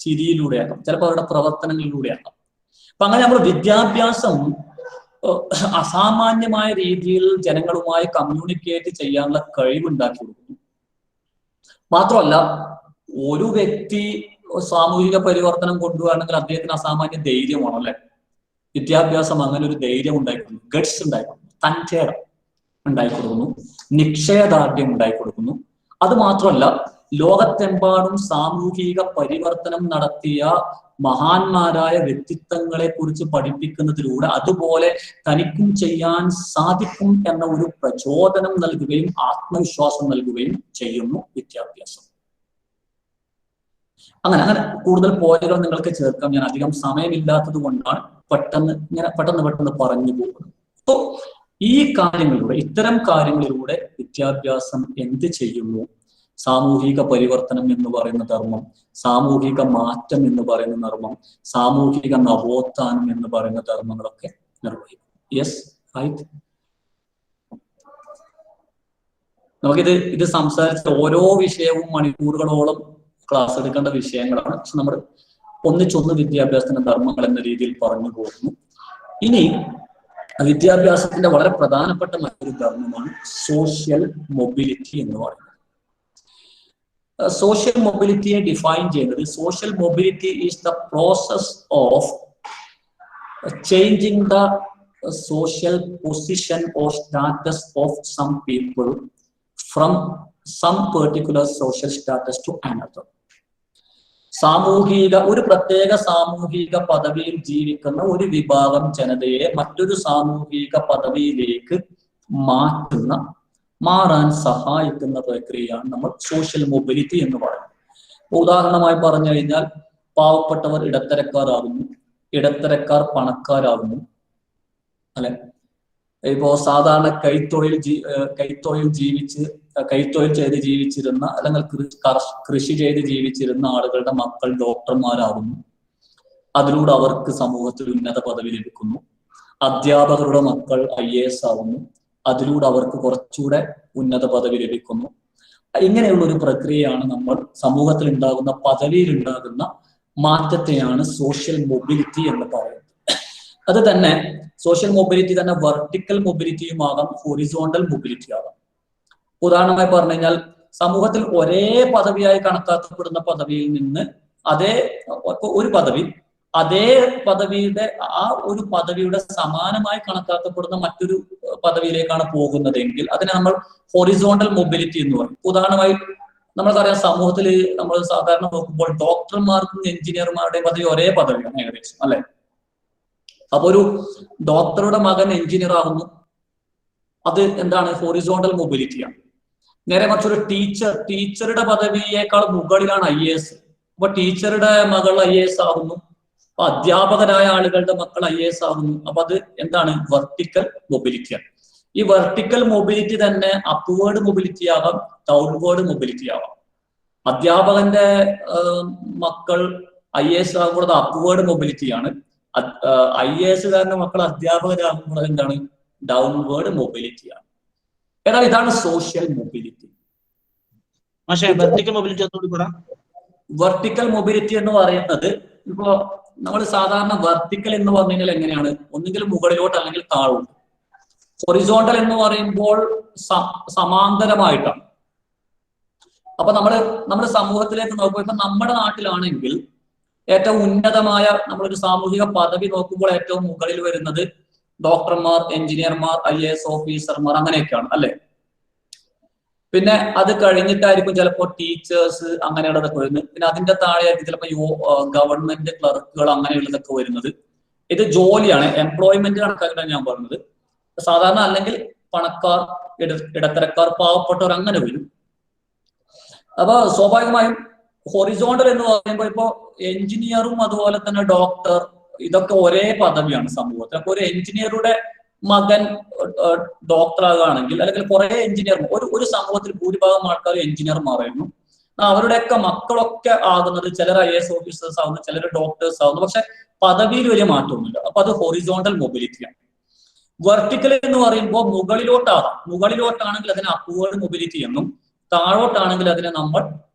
ചിരിയിലൂടെ ആകാം, ചിലപ്പോൾ അവരുടെ പ്രവർത്തനങ്ങളിലൂടെ ആകാം. അപ്പൊ അങ്ങനെ നമ്മൾ വിദ്യാഭ്യാസം അസാമാന്യമായ രീതിയിൽ ജനങ്ങളുമായി കമ്മ്യൂണിക്കേറ്റ് ചെയ്യാനുള്ള കഴിവുണ്ടാക്കി കൊടുക്കുന്നു. മാത്രമല്ല, ഒരു വ്യക്തി സാമൂഹിക പരിവർത്തനം കൊണ്ടുവരണമെങ്കിൽ അദ്ദേഹത്തിന് അസാമാന്യ ധൈര്യമാണ്, അല്ലെ? വിദ്യാഭ്യാസം അങ്ങനെ ഒരു ധൈര്യം ഉണ്ടായിക്കൊടുക്കുന്നു, ഗട്സ് ഉണ്ടായിക്കൊടുക്കുന്നു, തൻചേടം ഉണ്ടായിക്കൊടുക്കുന്നു, നിശ്ചയദാർഢ്യം ഉണ്ടായിക്കൊടുക്കുന്നു. അത് മാത്രമല്ല, ലോകത്തെമ്പാടും സാമൂഹിക പരിവർത്തനം നടത്തിയ മഹാന്മാരായ വ്യക്തിത്വങ്ങളെ കുറിച്ച് പഠിപ്പിക്കുന്നതിലൂടെ അതുപോലെ തനിക്കും ചെയ്യാൻ സാധിക്കും എന്ന ഒരു പ്രചോദനം നൽകുകയും ആത്മവിശ്വാസം നൽകുകയും ചെയ്യുന്നു വിദ്യാഭ്യാസം. അങ്ങനെ കൂടുതൽ പോയിന്റുകൾ നിങ്ങൾക്ക് ചേർക്കാം. ഞാൻ അധികം സമയമില്ലാത്തത് കൊണ്ടാണ് പെട്ടെന്ന് പറഞ്ഞു പോകുന്നത്. അപ്പോ ഈ കാര്യങ്ങളിലൂടെ, ഇത്തരം കാര്യങ്ങളിലൂടെ വിദ്യാഭ്യാസം എന്ത് ചെയ്യുന്നു? സാമൂഹിക പരിവർത്തനം എന്ന് പറയുന്ന ധർമ്മം, സാമൂഹിക മാറ്റം എന്ന് പറയുന്ന ധർമ്മം, സാമൂഹിക നവോത്ഥാനം എന്ന് പറയുന്ന ധർമ്മങ്ങളൊക്കെ നിർവഹിക്കും. Yes, right. നമുക്കിത് സംസാരിച്ച ഓരോ വിഷയവും മണിക്കൂറുകളോളം ക്ലാസ് എടുക്കേണ്ട വിഷയങ്ങളാണ്. പക്ഷെ നമ്മൾ ഒന്നിച്ചൊന്ന് വിദ്യാഭ്യാസത്തിന്റെ ധർമ്മങ്ങൾ എന്ന രീതിയിൽ പറഞ്ഞു പോകുന്നു. ഇനി വിദ്യാഭ്യാസത്തിന്റെ വളരെ പ്രധാനപ്പെട്ട മറ്റൊരു ധർമ്മമാണ് സോഷ്യൽ മൊബിലിറ്റി എന്ന് പറയുന്നത്. സോഷ്യൽ മൊബിലിറ്റിയെ ഡിഫൈൻ ചെയ്യുന്നത്, social mobility is the process of changing the social position or status of some people from some particular social status to another. ഒരു പ്രത്യേക സാമൂഹിക പദവിയിൽ ജീവിക്കുന്ന ഒരു വിഭാഗം ജനതയെ മറ്റൊരു സാമൂഹിക പദവിയിലേക്ക് മാറാൻ സഹായിക്കുന്ന പ്രക്രിയയാണ് നമ്മൾ സോഷ്യൽ മൊബിലിറ്റി എന്ന് പറയുന്നത്. ഉദാഹരണമായി പറഞ്ഞു കഴിഞ്ഞാൽ പാവപ്പെട്ടവർ ഇടത്തരക്കാരാകുന്നു, ഇടത്തരക്കാർ പണക്കാരാകുന്നു, അല്ലെ? ഇപ്പോ സാധാരണ കൈത്തൊഴിൽ ചെയ്ത് ജീവിച്ചിരുന്ന അല്ലെങ്കിൽ കൃഷി ചെയ്ത് ജീവിച്ചിരുന്ന ആളുകളുടെ മക്കൾ ഡോക്ടർമാരാകുന്നു. അതിലൂടെ അവർക്ക് സമൂഹത്തിൽ ഉന്നത പദവി ലഭിക്കുന്നു. അധ്യാപകരുടെ മക്കൾ IAS ആകുന്നു. അതിലൂടെ അവർക്ക് കുറച്ചുകൂടെ ഉന്നത പദവി ലഭിക്കുന്നു. ഇങ്ങനെയുള്ള ഒരു പ്രക്രിയയാണ് നമ്മൾ സമൂഹത്തിൽ ഉണ്ടാകുന്ന പദവിയിൽ ഉണ്ടാകുന്ന മാറ്റത്തെയാണ് സോഷ്യൽ മൊബിലിറ്റി എന്ന് പറയുന്നത്. അത് തന്നെ സോഷ്യൽ മൊബിലിറ്റി തന്നെ വെർട്ടിക്കൽ മൊബിലിറ്റിയും ആകാം, ഹൊറിസോണ്ടൽ മൊബിലിറ്റി ആകാം. ഉദാഹരണമായി പറഞ്ഞു കഴിഞ്ഞാൽ സമൂഹത്തിൽ ഒരേ പദവിയായി കണക്കാക്കപ്പെടുന്ന പദവിയിൽ നിന്ന് ഒരു പദവി അതേ പദവിയുടെ ഒരു പദവിയുടെ സമാനമായി കണക്കാക്കപ്പെടുന്ന മറ്റൊരു പദവിയിലേക്കാണ് പോകുന്നതെങ്കിൽ അതിനെ നമ്മൾ ഹൊറിസോണ്ടൽ മൊബിലിറ്റി എന്ന് പറയും. ഉദാഹരണമായി നമ്മൾക്കറിയാം, സമൂഹത്തിൽ നമ്മൾ സാധാരണ നോക്കുമ്പോൾ ഡോക്ടർമാർക്കും എഞ്ചിനീയർമാരുടെയും പദവി ഒരേ പദവിയാണ് ഏകദേശം, അല്ലെ? അപ്പൊ ഒരു ഡോക്ടറുടെ മകൻ എഞ്ചിനീയർ ആകുന്നു, അത് എന്താണ്? ഹൊറിസോണ്ടൽ മൊബിലിറ്റിയാണ്. നേരെ മറിച്ചൊരു ടീച്ചറുടെ പദവിയേക്കാൾ മുകളിലാണ് IAS. അപ്പൊ ടീച്ചറുടെ മകൾ IAS ആകുന്നു, അപ്പൊ അധ്യാപകരായ ആളുകളുടെ മക്കൾ IAS ആകുന്നു. അപ്പൊ അത് എന്താണ്? വെർട്ടിക്കൽ മൊബിലിറ്റിയാണ്. ഈ വെർട്ടിക്കൽ മൊബിലിറ്റി തന്നെ അപ്വേർഡ് മൊബിലിറ്റി ആകാം, ഡൗൺവേർഡ് മൊബിലിറ്റി ആകാം. അധ്യാപകന്റെ മക്കൾ IAS ആകുമ്പോൾ അപ്വേർഡ് മൊബിലിറ്റിയാണ്. IASകാരന്റെ മക്കൾ അധ്യാപകരാകുമ്പോൾ എന്താണ്? ഡൗൺവേർഡ് മൊബിലിറ്റിയാണ്. എന്നാൽ ഇതാണ് സോഷ്യൽ മൊബിലിറ്റി. വെർട്ടിക്കൽ മൊബിലിറ്റി എന്ന് പറയുന്നത്, ഇപ്പോ നമ്മൾ സാധാരണ വെർട്ടിക്കൽ എന്ന് പറഞ്ഞു കഴിഞ്ഞാൽ എങ്ങനെയാണ്? ഒന്നുകിൽ മുകളിലോട്ട് അല്ലെങ്കിൽ താഴോട്ട്. ഹൊറിസോണ്ടൽ എന്ന് പറയുമ്പോൾ സമാന്തരമായിട്ടാണ്. അപ്പൊ നമ്മുടെ സമൂഹത്തിലേക്ക് നോക്കുമ്പോൾ ഇപ്പൊ നമ്മുടെ നാട്ടിലാണെങ്കിൽ ഏറ്റവും ഉന്നതമായ നമ്മളൊരു സാമൂഹിക പദവി നോക്കുമ്പോൾ ഏറ്റവും മുകളിൽ വരുന്നത് ഡോക്ടർമാർ, എഞ്ചിനീയർമാർ, IAS ഓഫീസർമാർ, അങ്ങനെയൊക്കെയാണ്, അല്ലെ? പിന്നെ അത് കഴിഞ്ഞിട്ടായിരിക്കും ചിലപ്പോൾ ടീച്ചേഴ്സ് അങ്ങനെയുള്ളതൊക്കെ വരുന്നത്. പിന്നെ അതിന്റെ താഴെയായിരിക്കും ചിലപ്പോൾ ഗവൺമെന്റ് ക്ലർക്കുകൾ അങ്ങനെയുള്ളതൊക്കെ വരുന്നത്. ഇത് ജോലിയാണ്, എംപ്ലോയ്മെന്റ് കണക്കാക്കിയാണ് ഞാൻ പറഞ്ഞത്. സാധാരണ അല്ലെങ്കിൽ പണക്കാർ, ഇടത്തരക്കാർ, പാവപ്പെട്ടവർ അങ്ങനെ വരും. അപ്പൊ സ്വാഭാവികമായും ഹൊറിസോണ്ടൽ എന്ന് പറയുമ്പോൾ ഇപ്പോ എഞ്ചിനീയറും അതുപോലെ തന്നെ ഡോക്ടർ, ഇതൊക്കെ ഒരേ പദവിയാണ് സമൂഹത്തിൽ. അപ്പൊ ഒരു എഞ്ചിനീയറുടെ മകൻ ഡോക്ടർ ആകുകയാണെങ്കിൽ, അല്ലെങ്കിൽ കുറെ എഞ്ചിനീയർ, ഒരു സമൂഹത്തിൽ ഭൂരിഭാഗം ആൾക്കാർ എഞ്ചിനീയർമാരായിരുന്നു. അവരുടെയൊക്കെ മക്കളൊക്കെ ആകുന്നത് ചിലർ IAS ഓഫീസേഴ്സ് ആകുന്നു, ചിലർ ഡോക്ടേഴ്സ് ആകുന്നു. പക്ഷെ പദവിയിൽ വലിയ മാറ്റമൊന്നുമില്ല. അപ്പൊ അത് ഹൊറിസോണ്ടൽ മൊബിലിറ്റിയാണ്. വെർട്ടിക്കൽ എന്ന് പറയുമ്പോൾ മുകളിലോട്ടാണെങ്കിൽ അതിനെ അപ്വേർഡ് മൊബിലിറ്റി എന്നും, താഴോട്ടാണെങ്കിൽ അതിനെ നമ്മൾ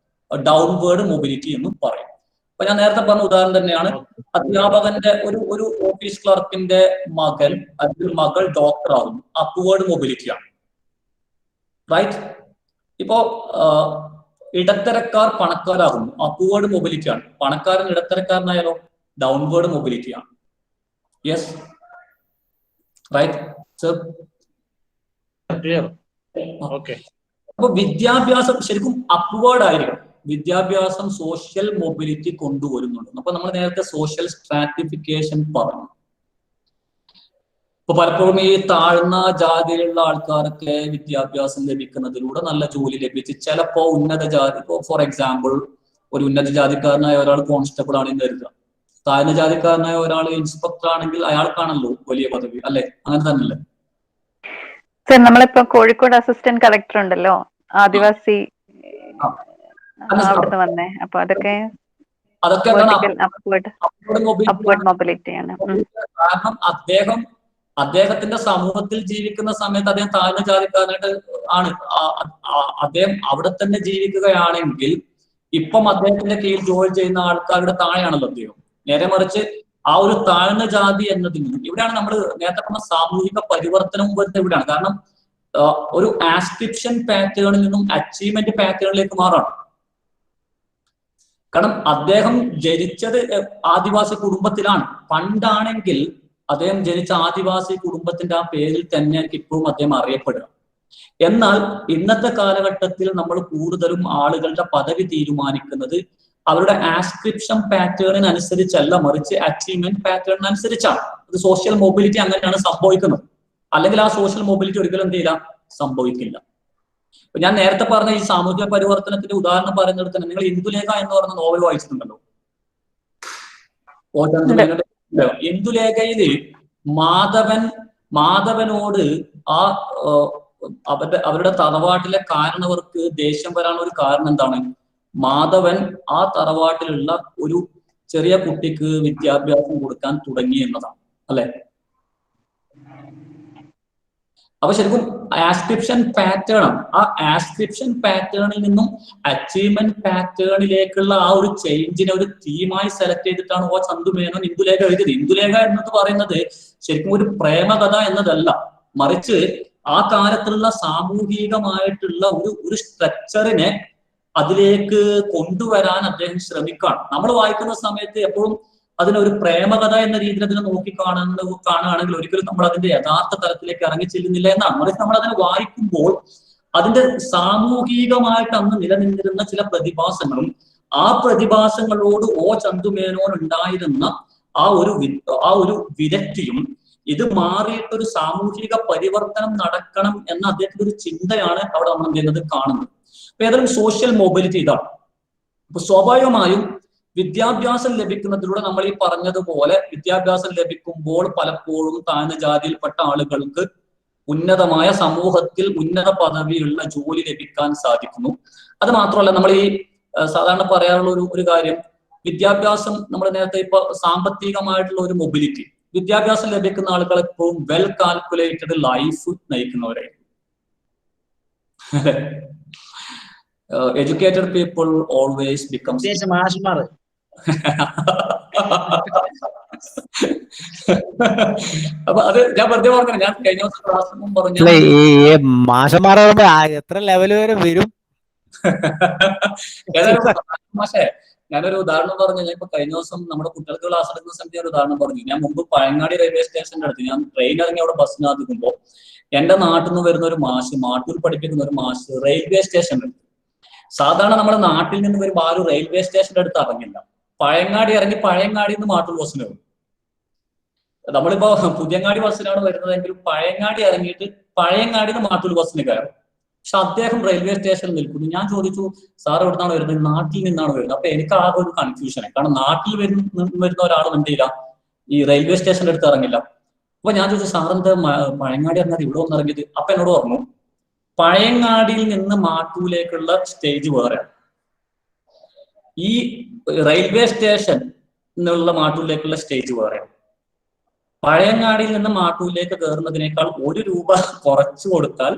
ഡൗൺവേർഡ് മൊബിലിറ്റി എന്നും പറയും. അപ്പൊ ഞാൻ നേരത്തെ പറഞ്ഞ ഉദാഹരണം തന്നെയാണ്. അധ്യാപകന്റെ ഒരു ഓഫീസ് ക്ലർക്കിന്റെ മകൾ ഡോക്ടർ ആകുന്നു, അപ്വേർഡ് മൊബിലിറ്റിയാണ്, റൈറ്റ്? ഇപ്പോ ഇടത്തരക്കാർ പണക്കാരാകുന്നു, അപ്വേർഡ് മൊബിലിറ്റിയാണ്. പണക്കാരൻ ഇടത്തരക്കാരനായാലോ ഡൗൺവേർഡ് മൊബിലിറ്റിയാണ്. Yes, right sir? അപ്പൊ വിദ്യാഭ്യാസം ശരിക്കും അപ്വേർഡ് ആയിരിക്കണം. വിദ്യാഭ്യാസം സോഷ്യൽ മൊബിലിറ്റി കൊണ്ടുവരുന്നുണ്ട്. അപ്പൊ നമ്മൾ നേരത്തെ സോഷ്യൽ സ്ട്രാറ്റിഫിക്കേഷൻ പറഞ്ഞു. ഇപ്പൊ പലപ്പോഴും ഈ താഴ്ന്ന ജാതിയിലുള്ള ആൾക്കാരൊക്കെ വിദ്യാഭ്യാസം ലഭിക്കുന്നതിലൂടെ നല്ല ജോലി ലഭിച്ച് ചിലപ്പോ ഉന്നത ജാതി, ഇപ്പോ ഫോർ എക്സാമ്പിൾ ഒരു ഉന്നത ജാതിക്കാരനായ ഒരാൾ കോൺസ്റ്റബിൾ ആണെന്ന് കരുതുക, താഴ്ന്ന ജാതിക്കാരനായ ഒരാൾ ഇൻസ്പെക്ടർ ആണെങ്കിൽ അയാൾക്കാണല്ലോ വലിയ പദവി, അല്ലെ? അങ്ങനെ തന്നെയല്ലേ? സർ, നമ്മളിപ്പോ കോഴിക്കോട് അസിസ്റ്റന്റ് കളക്ടർ ഉണ്ടല്ലോ, ആദിവാസി അവിടുന്ന് വന്നേ. അപ്പൊ അതൊക്കെ അപ്വേർഡ് മൊബിലിറ്റിയാണ്. കാരണം അദ്ദേഹത്തിന്റെ സമൂഹത്തിൽ ജീവിക്കുന്ന സമയത്ത് അദ്ദേഹം താഴ്ന്ന ജാതിക്കാരനായിട്ട് ആണ്. അദ്ദേഹം അവിടെ തന്നെ ജീവിക്കുകയാണെങ്കിൽ ഇപ്പം അദ്ദേഹത്തിന്റെ കീഴിൽ ജോലി ചെയ്യുന്ന ആൾക്കാരുടെ താഴെയാണല്ലോ അദ്ദേഹം. നേരെ മറിച്ച് ആ ഒരു താഴ്ന്ന ജാതി എന്നതിൽ നിന്നും ഇവിടെയാണ് നമ്മൾ നേരത്തെ പറഞ്ഞ സാമൂഹിക പരിവർത്തനം വരുന്നത്. ഇവിടെയാണ്. കാരണം ഒരു ആസ്ക്രിപ്ഷൻ പാറ്റേണിൽ നിന്നും അച്ചീവ്മെന്റ് പാറ്റേണിലേക്ക് മാറാണ്. കാരണം അദ്ദേഹം ജനിച്ചത് ആദിവാസി കുടുംബത്തിലാണ്. പണ്ടാണെങ്കിൽ അദ്ദേഹം ജനിച്ച ആദിവാസി കുടുംബത്തിന്റെ ആ പേരിൽ തന്നെയായിരിക്കും ഇപ്പോഴും അദ്ദേഹം അറിയപ്പെടുക. എന്നാൽ ഇന്നത്തെ കാലഘട്ടത്തിൽ നമ്മൾ കൂടുതലും ആളുകളുടെ പദവി തീരുമാനിക്കുന്നത് അവരുടെ ആസ്ക്രിപ്ഷൻ പാറ്റേണിനനുസരിച്ചല്ല, മറിച്ച് അച്ചീവ്മെന്റ് പാറ്റേണിനനുസരിച്ചാണ്. അത് സോഷ്യൽ മൊബിലിറ്റി അങ്ങനെയാണ് സംഭവിക്കുന്നത്. അല്ലെങ്കിൽ ആ സോഷ്യൽ മൊബിലിറ്റി ഒരിക്കലും എന്ത് ചെയ്യില്ല, സംഭവിക്കില്ല. ഞാൻ നേരത്തെ പറഞ്ഞ ഈ സാമൂഹ്യ പരിവർത്തനത്തിന്റെ ഉദാഹരണം പറയുന്നിടത്ത് തന്നെ നിങ്ങൾ ഇന്ദുലേഖ എന്ന് പറഞ്ഞ നോവൽ വായിച്ചിട്ടുണ്ടല്ലോ. ഇന്ദുലേഖയില് മാധവനോട് ആ അവരുടെ തറവാട്ടിലെ കാരണവർക്ക് ദേഷ്യം വരാനുള്ള ഒരു കാരണം എന്താണ്? മാധവൻ ആ തറവാട്ടിലുള്ള ഒരു ചെറിയ കുട്ടിക്ക് വിദ്യാഭ്യാസം കൊടുക്കാൻ തുടങ്ങി എന്നതാണ്, അല്ലെ? അപ്പൊ ശരിക്കും ആസ്ക്രിപ്ഷൻ പാറ്റേൺ, ആ ആസ്ക്രിപ്ഷൻ പാറ്റേണിൽ നിന്നും അച്ചീവ്മെന്റ് പാറ്റേണിലേക്കുള്ള ആ ഒരു ചേഞ്ചിനെ ഒരു തീമായി സെലക്ട് ചെയ്തിട്ടാണ് ഓ ചന്തുമേനോൻ ഇന്ദുലേഖ എഴുതിയത്. ഇന്ദുലേഖ എന്നത് പറയുന്നത് ശരിക്കും ഒരു പ്രേമകഥ എന്നതല്ല, മറിച്ച് ആ കാലത്തുള്ള സാമൂഹികമായിട്ടുള്ള ഒരു സ്ട്രക്ചറിനെ അതിലേക്ക് കൊണ്ടുവരാൻ അദ്ദേഹം ശ്രമിക്കുകയാണ്. നമ്മൾ വായിക്കുന്ന സമയത്ത് എപ്പോഴും അതിനൊരു പ്രേമകഥ എന്ന രീതിയിൽ അതിനെ കാണുകയാണെങ്കിൽ ഒരിക്കലും നമ്മൾ അതിന്റെ യഥാർത്ഥ തലത്തിലേക്ക് ഇറങ്ങി ചെല്ലുന്നില്ല എന്നാണ്. മറിച്ച് നമ്മൾ അതിനെ വായിക്കുമ്പോൾ അതിന്റെ സാമൂഹികമായിട്ട് അന്ന് നിലനിന്നിരുന്ന ചില പ്രതിഭാസങ്ങളും ആ പ്രതിഭാസങ്ങളോട് ഓ ചന്തുമേനോൻ ഉണ്ടായിരുന്ന ആ ഒരു വിരക്തിയും ഇത് മാറിയിട്ടൊരു സാമൂഹിക പരിവർത്തനം നടക്കണം എന്ന അദ്ദേഹത്തിന്റെ ഒരു ചിന്തയാണ് അവിടെ നമ്മൾ എന്ത് ചെയ്യുന്നത് കാണുന്നത്. അപ്പൊ ഏതായാലും സോഷ്യൽ മൊബിലിറ്റി ഇതാണ്. അപ്പൊ സ്വാഭാവികമായും വിദ്യാഭ്യാസം ലഭിക്കുന്നതിലൂടെ നമ്മൾ ഈ പറഞ്ഞതുപോലെ വിദ്യാഭ്യാസം ലഭിക്കുമ്പോൾ പലപ്പോഴും താഴ്ന്ന ജാതിയിൽപ്പെട്ട ആളുകൾക്ക് ഉന്നതമായ സമൂഹത്തിൽ ഉന്നത പദവിയുള്ള ജോലി ലഭിക്കാൻ സാധിക്കുന്നു. അത് മാത്രമല്ല, നമ്മൾ ഈ സാധാരണ പറയാനുള്ള ഒരു കാര്യം, വിദ്യാഭ്യാസം നമ്മൾ നേരത്തെ ഇപ്പൊ സാമ്പത്തികമായിട്ടുള്ള ഒരു മൊബിലിറ്റി, വിദ്യാഭ്യാസം ലഭിക്കുന്ന ആളുകൾ എപ്പോഴും വെൽ കാൽക്കുലേറ്റഡ് ലൈഫ് നയിക്കുന്നവരായിരിക്കും. എഡ്യൂക്കേറ്റഡ് പീപ്പിൾ ഓൾവേസ് ബിക്കംസ് അപ്പൊ അത് ഞാൻ വെറുതെ പറഞ്ഞു. ഞാൻ കഴിഞ്ഞ ദിവസം ക്ലാസ്സിലും പറഞ്ഞു, മാഷന്മാരാകുമ്പോ എത്ര ലെവൽ വരെ വരും? പക്ഷേ ഞാനൊരു ഉദാഹരണം പറഞ്ഞു. ഞാൻ ഇപ്പൊ കഴിഞ്ഞ ദിവസം നമ്മുടെ കുട്ടികൾക്ക് ക്ലാസ് എടുക്കുന്ന സമയത്ത് ഒരു ഉദാഹരണം പറഞ്ഞു. ഞാൻ മുമ്പ് പഴങ്ങാടി റെയിൽവേ സ്റ്റേഷന്റെ അടുത്ത് ഞാൻ ട്രെയിൻ ഇറങ്ങി അവിടെ ബസ്സിനകത്ത് നിൽക്കുമ്പോൾ എന്റെ നാട്ടിൽ നിന്ന് വരുന്ന ഒരു മാഷ്, മാട്ടൂർ പഠിപ്പിക്കുന്ന ഒരു മാഷ് റെയിൽവേ സ്റ്റേഷന്റെ അടുത്ത്, സാധാരണ നമ്മുടെ നാട്ടിൽ നിന്ന് വരുമ്പോൾ ആ ഒരു റെയിൽവേ സ്റ്റേഷന്റെ അടുത്ത് ഇറങ്ങില്ല, പഴയങ്ങാടി ഇറങ്ങി പഴയങ്ങാടി നിന്ന് മാട്ടൂർ ബസ്സിന് വരും. നമ്മളിപ്പോ പുതിയങ്ങാടി ബസ്സിനാണ് വരുന്നതെങ്കിൽ പഴയങ്ങാടി ഇറങ്ങിയിട്ട് പഴയങ്ങാടി നിന്ന് മാട്ടൂർ ബസ്സിന് കയറും. പക്ഷെ അദ്ദേഹം റെയിൽവേ സ്റ്റേഷനിൽ നിൽക്കുന്നു. ഞാൻ ചോദിച്ചു, സാർ എവിടുന്നാണ് വരുന്നത്? നാട്ടിൽ നിന്നാണ് വരുന്നത്. അപ്പൊ എനിക്ക് ആകെ ഒരു കൺഫ്യൂഷനായി. കാരണം നാട്ടിൽ വരുന്ന ഒരാളും എന്ത് ചെയ്യില്ല, ഈ റെയിൽവേ സ്റ്റേഷന്റെ അടുത്ത് ഇറങ്ങില്ല. അപ്പൊ ഞാൻ ചോദിച്ചു, സാർ എന്താ പഴയങ്ങാടി ഇറങ്ങിയത്, ഇവിടെ ഒന്ന് ഇറങ്ങിയത്? അപ്പൊ എന്നോട് പറഞ്ഞു, പഴയങ്ങാടിയിൽ നിന്ന് മാട്ടൂലേക്കുള്ള സ്റ്റേജ് വേറെയാണ്, ഈ റെയിൽവേ സ്റ്റേഷൻ എന്നുള്ള മാട്ടൂരിലേക്കുള്ള സ്റ്റേജ് വേറെയാണ്. പഴയങ്ങാടിയിൽ നിന്ന് മാട്ടൂരിലേക്ക് കയറുന്നതിനേക്കാൾ 1 രൂപ കുറച്ചു കൊടുത്താൽ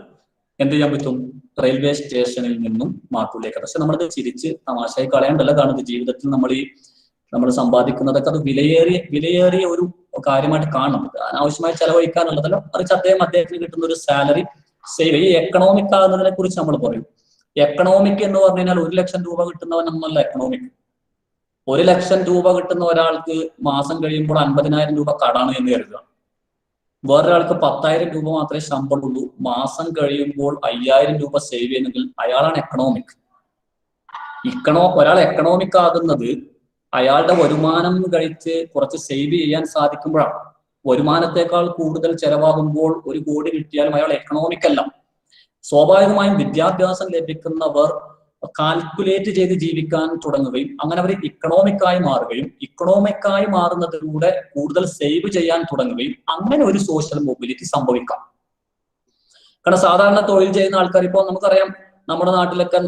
എന്ത് ചെയ്യാൻ പറ്റും? റെയിൽവേ സ്റ്റേഷനിൽ നിന്നും മാട്ടൂരിലേക്ക്. പക്ഷെ നമ്മളത് ചിരിച്ച് തമാശയായി കളയേണ്ടതാണ്. ഇത് ജീവിതത്തിൽ നമ്മൾ സമ്പാദിക്കുന്നതൊക്കെ അത് വിലയേറിയ ഒരു കാര്യമായിട്ട് കാണണം. അനാവശ്യമായി ചെലവഴിക്കാനുള്ളതല്ല, മറിച്ച് അദ്ദേഹത്തിന് കിട്ടുന്ന ഒരു സാലറി സേവ്. ഈ എക്കണോമിക് ആകുന്നതിനെ കുറിച്ച് നമ്മൾ പറയും. എക്കണോമിക് എന്ന് പറഞ്ഞു കഴിഞ്ഞാൽ 1 ലക്ഷം രൂപ കിട്ടുന്നവനൊന്നല്ല എക്കണോമിക്. 1 ലക്ഷം രൂപ കിട്ടുന്ന ഒരാൾക്ക് മാസം കഴിയുമ്പോൾ 50,000 രൂപ കടാണ് എന്ന് കരുതുക. വേറൊരാൾക്ക് 10,000 രൂപ മാത്രമേ ശമ്പളമുള്ളൂ, മാസം കഴിയുമ്പോൾ 5,000 രൂപ സേവ് ചെയ്യുന്നെങ്കിൽ അയാളാണ് എക്കണോമിക്. ഒരാൾ എക്കണോമിക് ആകുന്നത് അയാളുടെ വരുമാനം കഴിച്ച് കുറച്ച് സേവ് ചെയ്യാൻ സാധിക്കുമ്പോഴാണ്. വരുമാനത്തെക്കാൾ കൂടുതൽ ചെലവാകുമ്പോൾ 1 കോടി കിട്ടിയാലും അയാൾ എക്കണോമിക് അല്ല. സ്വാഭാവികമായും വിദ്യാഭ്യാസം ലഭിക്കുന്നവർ കാൽക്കുലേറ്റ് ചെയ്ത് ജീവിക്കാൻ തുടങ്ങുകയും അങ്ങനെ അവർ ഇക്കണോമിക്കായി മാറുകയും ഇക്കണോമിക്കായി മാറുന്നതിലൂടെ കൂടുതൽ സേവ് ചെയ്യാൻ തുടങ്ങുകയും അങ്ങനെ ഒരു സോഷ്യൽ മൊബിലിറ്റി സംഭവിക്കാം. കാരണം സാധാരണ തൊഴിൽ ചെയ്യുന്ന ആൾക്കാർ, ഇപ്പോൾ നമുക്കറിയാം നമ്മുടെ നാട്ടിലൊക്കെ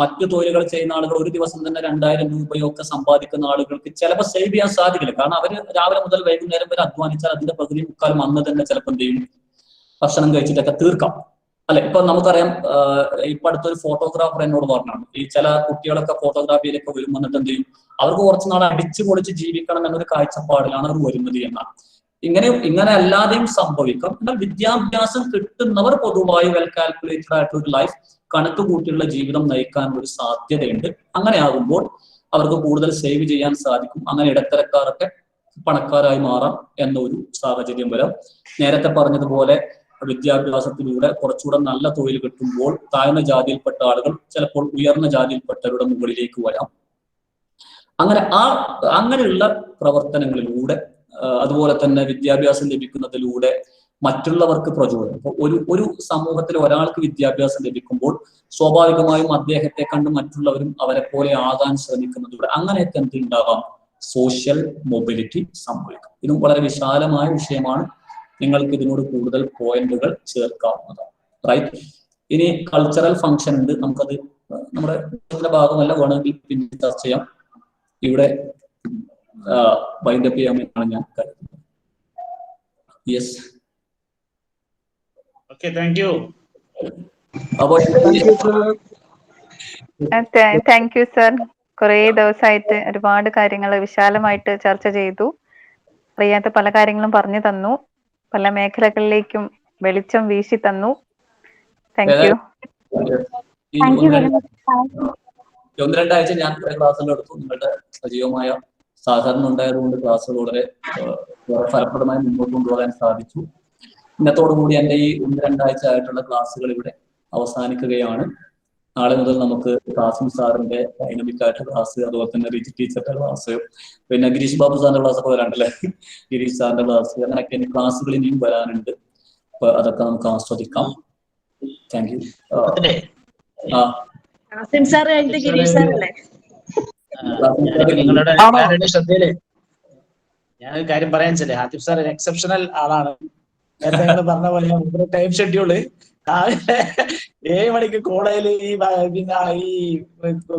മറ്റു തൊഴിലുകൾ ചെയ്യുന്ന ആളുകൾ ഒരു ദിവസം തന്നെ 2,000 രൂപയൊക്കെ സമ്പാദിക്കുന്ന ആളുകൾക്ക് ചിലപ്പോൾ സേവ് ചെയ്യാൻ സാധിക്കില്ല. കാരണം അവർ രാവിലെ മുതൽ വൈകുന്നേരം വരെ അധ്വാനിച്ചാൽ അതിന്റെ പകുതി മുക്കാലും അന്ന് തന്നെ ചിലപ്പോൾ എന്ത് ചെയ്യും, ഭക്ഷണം കഴിച്ചിട്ടൊക്കെ തീർക്കാം, അല്ലെ? ഇപ്പൊ നമുക്കറിയാം, ഇപ്പൊ അടുത്തൊരു ഫോട്ടോഗ്രാഫർ എന്നോട് പറഞ്ഞാണ്, ഈ ചില കുട്ടികളൊക്കെ ഫോട്ടോഗ്രാഫിയിലൊക്കെ വരും, വന്നിട്ട് എന്ത് ചെയ്യും, അവർക്ക് കുറച്ച് നാൾ അടിച്ചു പൊളിച്ച് ജീവിക്കണം എന്നൊരു കാഴ്ചപ്പാടിലാണ് അവർ വരുന്നത് എന്നാണ്. ഇങ്ങനെ അല്ലാതെയും സംഭവിക്കാം. എന്നാൽ വിദ്യാഭ്യാസം കിട്ടുന്നവർ പൊതുവായി വെൽ കാൽക്കുലേറ്റഡ് ആയിട്ടുള്ള ഒരു ലൈഫ്, കണക്ക് കൂട്ടിയുള്ള ജീവിതം നയിക്കാൻ ഒരു സാധ്യതയുണ്ട്. അങ്ങനെ ആകുമ്പോൾ അവർക്ക് കൂടുതൽ സേവ് ചെയ്യാൻ സാധിക്കും. അങ്ങനെ ഇടത്തരക്കാരൊക്കെ പണക്കാരായി മാറാം എന്നൊരു സാഹചര്യം വരാം. നേരത്തെ പറഞ്ഞതുപോലെ വിദ്യാഭ്യാസത്തിലൂടെ കുറച്ചുകൂടെ നല്ല തൊഴിൽ കിട്ടുമ്പോൾ താഴ്ന്ന ജാതിയിൽപ്പെട്ട ആളുകൾ ചിലപ്പോൾ ഉയർന്ന ജാതിയിൽപ്പെട്ടവരുടെ മുകളിലേക്ക് വരാം. അങ്ങനെ അങ്ങനെയുള്ള പ്രവർത്തനങ്ങളിലൂടെ അതുപോലെ തന്നെ വിദ്യാഭ്യാസം ലഭിക്കുന്നതിലൂടെ മറ്റുള്ളവർക്ക് പ്രചോദനം. ഇപ്പൊ ഒരു സമൂഹത്തിൽ ഒരാൾക്ക് വിദ്യാഭ്യാസം ലഭിക്കുമ്പോൾ സ്വാഭാവികമായും അദ്ദേഹത്തെ കണ്ട് മറ്റുള്ളവരും അവരെ പോലെ ആകാൻ ശ്രമിക്കുന്നതിലൂടെ അങ്ങനെയൊക്കെ എന്തുണ്ടാവാം, സോഷ്യൽ മൊബിലിറ്റി സംഭവിക്കും. ഇതും വളരെ വിശാലമായ വിഷയമാണ്. നിങ്ങൾക്ക് ഇതിനോട് കൂടുതൽ പോയിന്റുകൾ ചേർക്കാവുന്നതാണ്. റൈറ്റ്. ഇനി കൾച്ചറൽ ഫംഗ്ഷൻ ഉണ്ട്, നമുക്കത് നമ്മുടെ ഭാഗമല്ല, വേണമെങ്കിൽ പിന്നെ ചർച്ച ചെയ്യാം. ഇവിടെ വൈൻഡപ്പ് ചെയ്യാമെന്നാണ് ഞാൻ കരുതുന്നത്. Yes, okay, thank you. അപ്പോൾ താങ്ക് യു സർ. കുറേ ദിവസമായിട്ട് ഒരുപാട് കാര്യങ്ങൾ വിശാലമായിട്ട് ചർച്ച ചെയ്തു. അറിയാത്ത പല കാര്യങ്ങളും പറഞ്ഞു തന്നു, പല മേഖലകളിലേക്കും വെളിച്ചം വീശി തന്നു. Thank you. ഒന്ന് രണ്ടാഴ്ച ഞാൻ കുറെ ക്ലാസ്സുകൾ എടുത്തു. നിങ്ങളുടെ സജീവമായ സഹകരണം ഉണ്ടായതുകൊണ്ട് ക്ലാസ്സുകൾ വളരെ ഫലപ്രദമായി മുന്നോട്ട് കൊണ്ടുപോകാൻ സാധിച്ചു. ഇന്നത്തോടുകൂടി എൻ്റെ ഈ 1-2 ആഴ്ച ആയിട്ടുള്ള ക്ലാസ്സുകൾ ഇവിടെ അവസാനിക്കുകയാണ്. നാളെ മുതൽ നമുക്ക് കാസിം സാറിന്റെ ഡൈനമിക് ആയിട്ടുള്ള ക്ലാസ്, അതുപോലെ തന്നെ റിജി ടീച്ചറുടെ ക്ലാസ്, പിന്നെ ഗിരീഷ് ബാബു സാറിന്റെ ക്ലാസ് ഒക്കെ വരാണ്ടല്ലേ, ഗിരീഷ് സാറിന്റെ ക്ലാസ്, അങ്ങനെയൊക്കെ ക്ലാസ്സുകൾ ഇനിയും വരാനുണ്ട്. അപ്പൊ അതൊക്കെ നമുക്ക് ആസ്വദിക്കാം. Thank you. നിങ്ങളുടെ ശ്രദ്ധയില് ഞാൻ കാര്യം പറയാൻ വെച്ചല്ലേ, ഹാത്തിഫ് സാർ ഒരു എക്സെപ്ഷണൽ ആളാണ്. നേരത്തെ നിങ്ങൾ പറഞ്ഞ പോലെ ടൈം ഷെഡ്യൂള് രാവിലെ 7 മണിക്ക് കോളേജിൽ പിന്നെ ഈ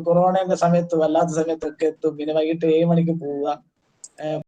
കൊറോണയുടെ സമയത്ത് വല്ലാത്ത സമയത്തൊക്കെ എത്തും. പിന്നെ വൈകിട്ട് 7 മണിക്ക് പോവുക.